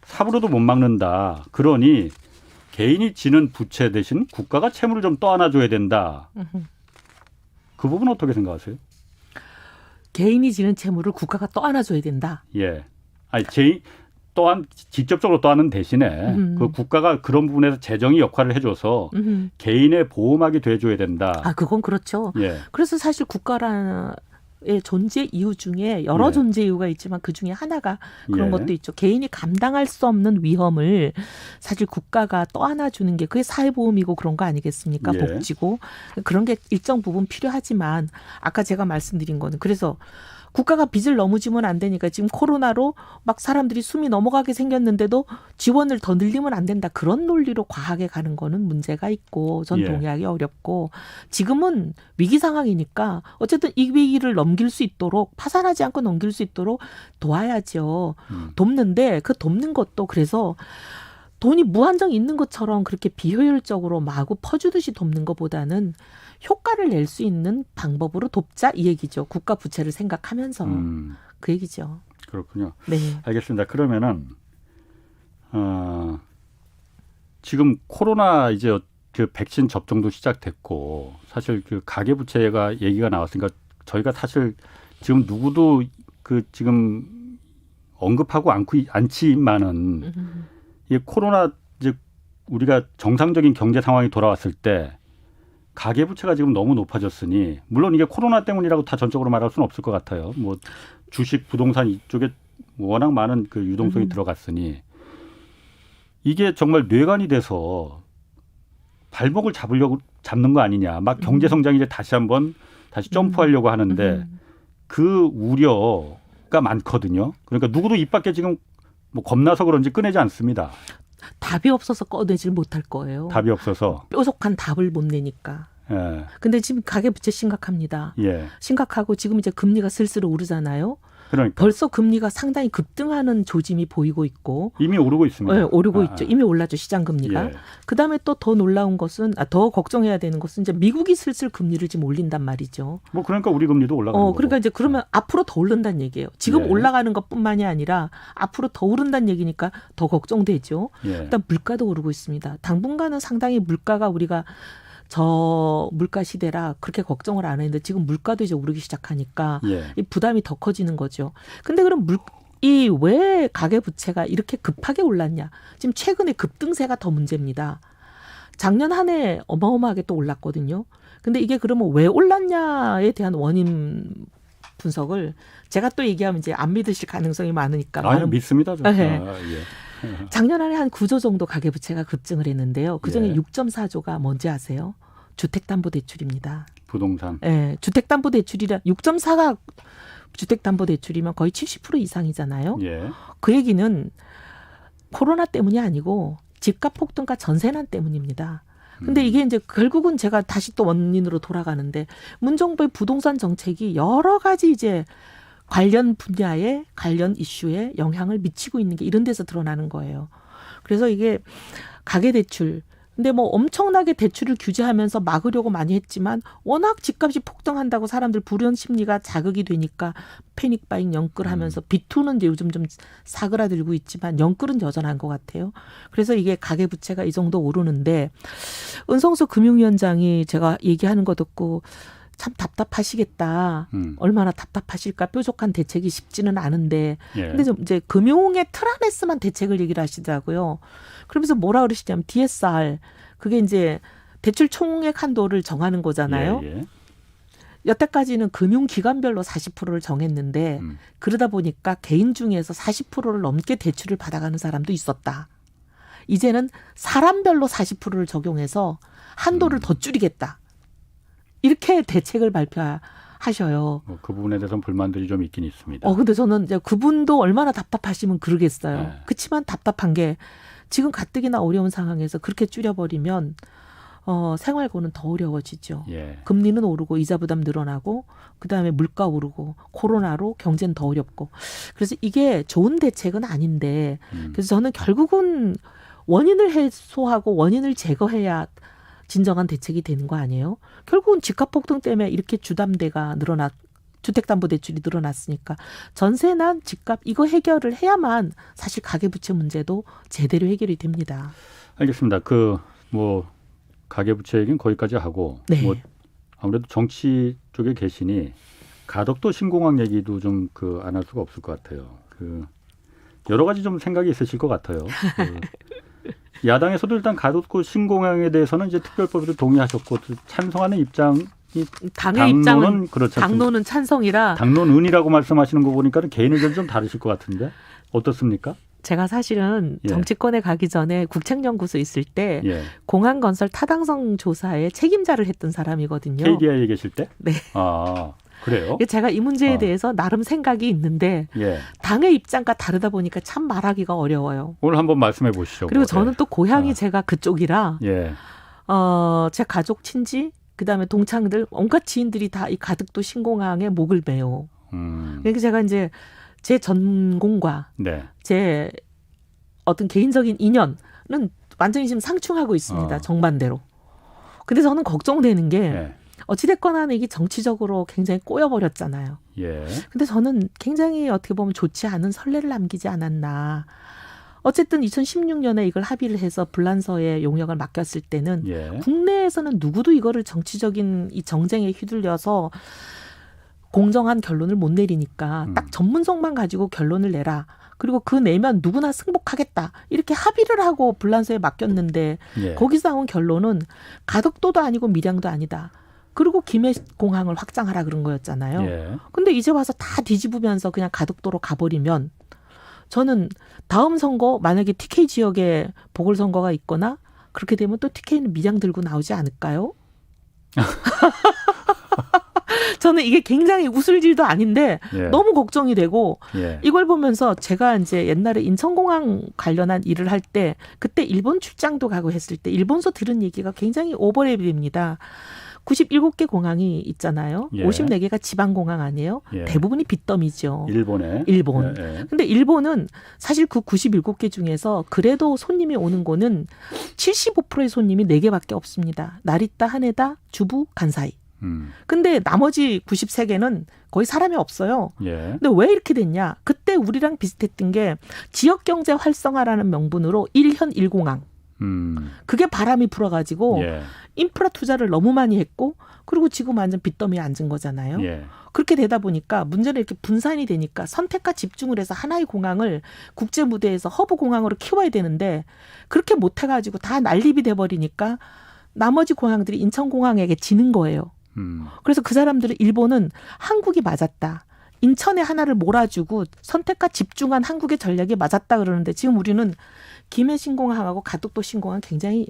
삽으로도 못 막는다. 그러니 개인이 지는 부채 대신 국가가 채무를 좀 떠안아줘야 된다. 그 부분 어떻게 생각하세요? 개인이 지는 채무를 국가가 떠안아줘야 된다. 예. 아니, 직접적으로 떠안는 대신에 그 국가가 그런 부분에서 재정의 역할을 해줘서 개인의 보호막이 돼줘야 된다. 아, 그건 그렇죠. 예. 그래서 사실 국가라의 존재 이유 중에 여러 예. 존재 이유가 있지만 그 중에 하나가 그런 예. 것도 있죠. 개인이 감당할 수 없는 위험을 사실 국가가 떠안아주는 게 그게 사회보험이고 그런 거 아니겠습니까? 예. 복지고. 그런 게 일정 부분 필요하지만 아까 제가 말씀드린 거는 그래서 국가가 빚을 너무 지면 안 되니까 지금 코로나로 막 사람들이 숨이 넘어가게 생겼는데도 지원을 더 늘리면 안 된다. 그런 논리로 과하게 가는 거는 문제가 있고 전 예. 동의하기 어렵고 지금은 위기 상황이니까 어쨌든 이 위기를 넘길 수 있도록 파산하지 않고 넘길 수 있도록 도와야죠. 돕는데 그 돕는 것도 그래서 돈이 무한정 있는 것처럼 그렇게 비효율적으로 마구 퍼주듯이 돕는 것보다는 효과를 낼 수 있는 방법으로 돕자 이 얘기죠. 국가 부채를 생각하면서 그 얘기죠. 그렇군요. 네. 알겠습니다. 그러면은 지금 코로나 이제 그 백신 접종도 시작됐고 사실 그 가계 부채가 얘기가 나왔으니까 저희가 사실 지금 누구도 그 지금 언급하고 않지만은 이 코로나 이제 우리가 정상적인 경제 상황이 돌아왔을 때 가계 부채가 지금 너무 높아졌으니 물론 이게 코로나 때문이라고 다 전적으로 말할 수는 없을 것 같아요. 뭐 주식, 부동산 이쪽에 워낙 많은 그 유동성이 들어갔으니 이게 정말 뇌관이 돼서 발목을 잡는 거 아니냐. 막 경제 성장이 이제 다시 점프하려고 하는데 그 우려가 많거든요. 그러니까 누구도 입 밖에 지금 뭐 겁나서 그런지 꺼내지 않습니다. 답이 없어서 꺼내질 못할 거예요. 답이 없어서. 뾰족한 답을 못 내니까. 예. 근데 지금 가계부채 심각합니다. 예. 심각하고 지금 이제 금리가 슬슬 오르잖아요. 그러니까 벌써 금리가 상당히 급등하는 조짐이 보이고 있고. 이미 오르고 있습니다. 네, 오르고 있죠. 이미 올랐죠. 시장 금리가. 예. 그다음에 또 더 놀라운 것은 더 걱정해야 되는 것은 이제 미국이 슬슬 금리를 지금 올린단 말이죠. 뭐 그러니까 우리 금리도 올라가는 거고. 그러니까 이제 그러면 앞으로 더 오른다는 얘기예요. 지금 예. 올라가는 것뿐만이 아니라 앞으로 더 오른다는 얘기니까 더 걱정되죠. 예. 일단 물가도 오르고 있습니다. 당분간은 상당히 물가가 우리가 저 물가 시대라 그렇게 걱정을 안 했는데 지금 물가도 이제 오르기 시작하니까 예. 이 부담이 더 커지는 거죠. 근데 그럼 이 왜 가계 부채가 이렇게 급하게 올랐냐? 지금 최근에 급등세가 더 문제입니다. 작년 한 해 어마어마하게 또 올랐거든요. 근데 이게 그러면 왜 올랐냐에 대한 원인 분석을 제가 또 얘기하면 이제 안 믿으실 가능성이 많으니까. 아니, 믿습니다. 저. 네. 예. 작년 한 해 한 9조 정도 가계부채가 급증을 했는데요. 그중에 예. 6.4조가 뭔지 아세요? 주택담보대출입니다. 부동산. 네, 주택담보대출이라 6.4가 주택담보대출이면 거의 70% 이상이잖아요. 예. 그 얘기는 코로나 때문이 아니고 집값 폭등과 전세난 때문입니다. 근데 이게 이제 결국은 제가 다시 또 원인으로 돌아가는데 문정부의 부동산 정책이 여러 가지 이제 관련 분야에 관련 이슈에 영향을 미치고 있는 게 이런 데서 드러나는 거예요. 그래서 이게 가계대출 근데 뭐 엄청나게 대출을 규제하면서 막으려고 많이 했지만 워낙 집값이 폭등한다고 사람들 불안 심리가 자극이 되니까 패닉바잉 영끌하면서 비투는 이제 요즘 좀 사그라들고 있지만 영끌은 여전한 것 같아요. 그래서 이게 가계부채가 이 정도 오르는데 은성수 금융위원장이 제가 얘기하는 거 듣고 참 답답하시겠다. 얼마나 답답하실까. 뾰족한 대책이 쉽지는 않은데. 예. 근데 좀 이제 금융의 틀 안에서만 대책을 얘기를 하시더라고요. 그러면서 뭐라 그러시냐면 DSR. 그게 이제 대출 총액 한도를 정하는 거잖아요. 예. 예. 여태까지는 금융기관별로 40%를 정했는데 그러다 보니까 개인 중에서 40%를 넘게 대출을 받아가는 사람도 있었다. 이제는 사람별로 40%를 적용해서 한도를 더 줄이겠다. 이렇게 대책을 발표하셔요. 그 부분에 대해서는 불만들이 좀 있긴 있습니다. 근데 저는 이제 그분도 얼마나 답답하시면 그러겠어요. 네. 그렇지만 답답한 게 지금 가뜩이나 어려운 상황에서 그렇게 줄여버리면 생활고는 더 어려워지죠. 예. 금리는 오르고 이자 부담 늘어나고 그다음에 물가 오르고 코로나로 경제는 더 어렵고 그래서 이게 좋은 대책은 아닌데 그래서 저는 결국은 원인을 해소하고 원인을 제거해야 진정한 대책이 되는 거 아니에요? 결국은 집값 폭등 때문에 이렇게 주담대가 주택담보대출이 늘어났으니까 전세난 집값 이거 해결을 해야만 사실 가계부채 문제도 제대로 해결이 됩니다. 알겠습니다. 뭐 가계부채 얘기는 거기까지 하고 네. 뭐 아무래도 정치 쪽에 계시니 가덕도 신공항 얘기도 좀 안 할 수가 없을 것 같아요. 여러 가지 좀 생각이 있으실 것 같아요. 야당에서도 일단 가덕도 신공항에 대해서는 이제 특별법에도 동의하셨고 찬성하는 입장이 당의 입장은 그렇죠. 당론은 찬성이라 당론은이라고 말씀하시는 거 보니까 개인 의견 좀 다르실 것 같은데 어떻습니까? 제가 사실은 예. 정치권에 가기 전에 국책연구소 있을 때 예. 공항 건설 타당성 조사에 책임자를 했던 사람이거든요. KDI에 계실 때? 네. 아 그래요? 제가 이 문제에 아. 대해서 나름 생각이 있는데 예. 당의 입장과 다르다 보니까 참 말하기가 어려워요. 오늘 한번 말씀해 보시죠. 그리고 저는 또 고향이 아. 제가 그쪽이라 예. 제 가족 친지 그다음에 동창들 온갖 지인들이 다 이 가덕도 신공항에 목을 매요. 그러니까 제가 이제 제 전공과 네. 제 어떤 개인적인 인연은 완전히 지금 상충하고 있습니다. 정반대로. 근데 저는 걱정되는 게 예. 어찌됐거나 이게 정치적으로 굉장히 꼬여버렸잖아요. 예. 근데 저는 굉장히 어떻게 보면 좋지 않은 선례를 남기지 않았나. 어쨌든 2016년에 이걸 합의를 해서 불란서에 용역을 맡겼을 때는 예. 국내에서는 누구도 이거를 정치적인 이 정쟁에 휘둘려서 공정한 결론을 못 내리니까 딱 전문성만 가지고 결론을 내라. 그리고 그 내면 누구나 승복하겠다. 이렇게 합의를 하고 불란서에 맡겼는데 예. 거기서 나온 결론은 가덕도도 아니고 밀양도 아니다. 그리고 김해공항을 확장하라 그런 거였잖아요. 예. 근데 이제 와서 다 뒤집으면서 그냥 가덕도로 가버리면 저는 다음 선거 만약에 TK 지역에 보궐선거가 있거나 그렇게 되면 또 TK는 밀양 들고 나오지 않을까요? 저는 이게 굉장히 웃을 일도 아닌데 예. 너무 걱정이 되고 예. 이걸 보면서 제가 이제 옛날에 인천공항 관련한 일을 할 때 그때 일본 출장도 가고 했을 때 일본서 들은 얘기가 굉장히 오버랩입니다. 97개 공항이 있잖아요. 예. 54개가 지방공항 아니에요? 예. 대부분이 빚더미죠. 일본에. 일본. 예. 예. 근데 일본은 사실 그 97개 중에서 그래도 손님이 오는 거는 75%의 손님이 4개밖에 없습니다. 나리타, 하네다, 주부, 간사이. 근데 나머지 93개는 거의 사람이 없어요. 예. 근데 왜 이렇게 됐냐? 그때 우리랑 비슷했던 게 지역경제 활성화라는 명분으로 1현 1공항. 그게 바람이 불어가지고 예. 인프라 투자를 너무 많이 했고 그리고 지금 완전 빚더미에 앉은 거잖아요. 예. 그렇게 되다 보니까 문제는 이렇게 분산이 되니까 선택과 집중을 해서 하나의 공항을 국제 무대에서 허브 공항으로 키워야 되는데 그렇게 못 해가지고 다 난립이 돼버리니까 나머지 공항들이 인천공항에게 지는 거예요. 그래서 그 사람들은 일본은 한국이 맞았다. 인천에 하나를 몰아주고 선택과 집중한 한국의 전략이 맞았다 그러는데 지금 우리는 김해 신공항하고 가덕도 신공항 굉장히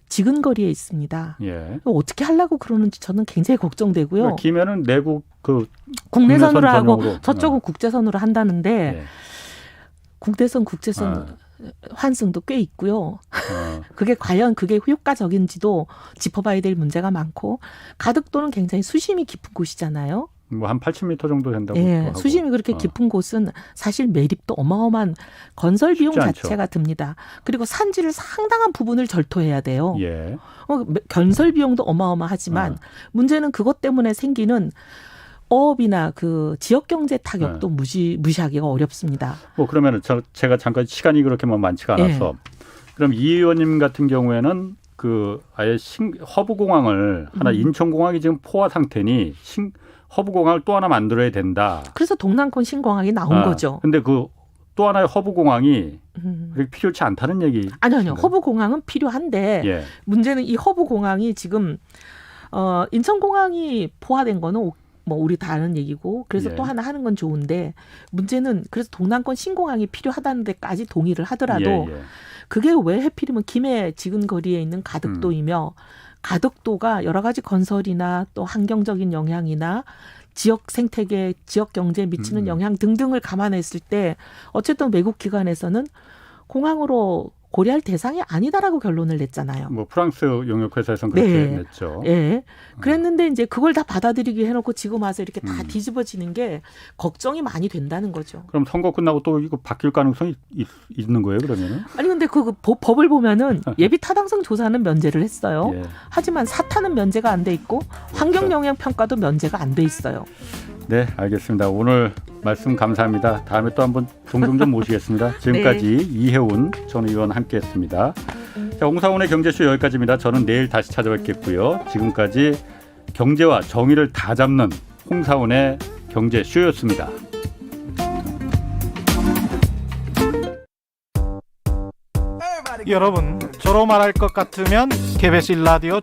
지근거리에 있습니다. 예. 어떻게 하려고 그러는지 저는 굉장히 걱정되고요. 김해는 내국 국내선으로 국내선 하고 전용으로. 저쪽은 국제선으로 한다는데 예. 국내선 국제선 환승도 꽤 있고요. 그게 과연 그게 효과적인지도 짚어봐야 될 문제가 많고 가덕도는 굉장히 수심이 깊은 곳이잖아요. 뭐 한 80m 정도 된다고 예, 하고. 수심이 그렇게 깊은 곳은 사실 매립도 어마어마한 건설 비용 쉽지 않죠. 자체가 듭니다. 그리고 산지를 상당한 부분을 절토해야 돼요. 예. 건설 비용도 어마어마하지만 문제는 그것 때문에 생기는 어업이나 그 지역 경제 타격도 무시하기가 어렵습니다. 뭐 그러면은 제가 잠깐 시간이 그렇게 많지가 않아서 그럼 이 의원님 같은 경우에는 아예 허브 공항을 하나 인천공항이 지금 포화 상태니 허브공항을 또 하나 만들어야 된다. 그래서 동남권 신공항이 나온 거죠. 근데 또 하나의 허브공항이 그렇게 필요치 않다는 얘기. 아니요. 허브공항은 필요한데 예. 문제는 이 허브공항이 지금 인천공항이 포화된 거는 뭐 우리 다 아는 얘기고 그래서 또 하나 하는 건 좋은데 문제는 그래서 동남권 신공항이 필요하다는 데까지 동의를 하더라도 그게 왜 하필이면 김해 지근거리에 있는 가덕도이며 가덕도가 여러 가지 건설이나 또 환경적인 영향이나 지역 생태계, 지역 경제에 미치는 영향 등등을 감안했을 때 어쨌든 외국 기관에서는 공항으로 고려할 대상이 아니다라고 결론을 냈잖아요. 뭐 프랑스 용역회사에서는 그렇게 냈죠. 네. 그랬는데 이제 그걸 다 받아들이게 해놓고 지금 와서 이렇게 다 뒤집어지는 게 걱정이 많이 된다는 거죠. 그럼 선거 끝나고 또 이거 바뀔 가능성이 있는 거예요, 그러면은? 아니 근데 그 법을 보면은 예비 타당성 조사는 면제를 했어요. 예. 하지만 사타는 면제가 안 돼 있고 환경 영향 평가도 면제가 안 돼 있어요. 네, 알겠습니다. 오늘 말씀 감사합니다. 다음에 또 한번 종종 좀 모시겠습니다. 지금까지 이혜훈 전 의원 함께했습니다. 자, 자, 홍사훈의 경제쇼 여기까지입니다. 저는 내일 다시 찾아뵙겠고요. 지금까지 경제와 정의를 다 잡는 홍사훈의 경제쇼였습니다. 여러분, 저로 말할 것 같으면 KBS 1라디오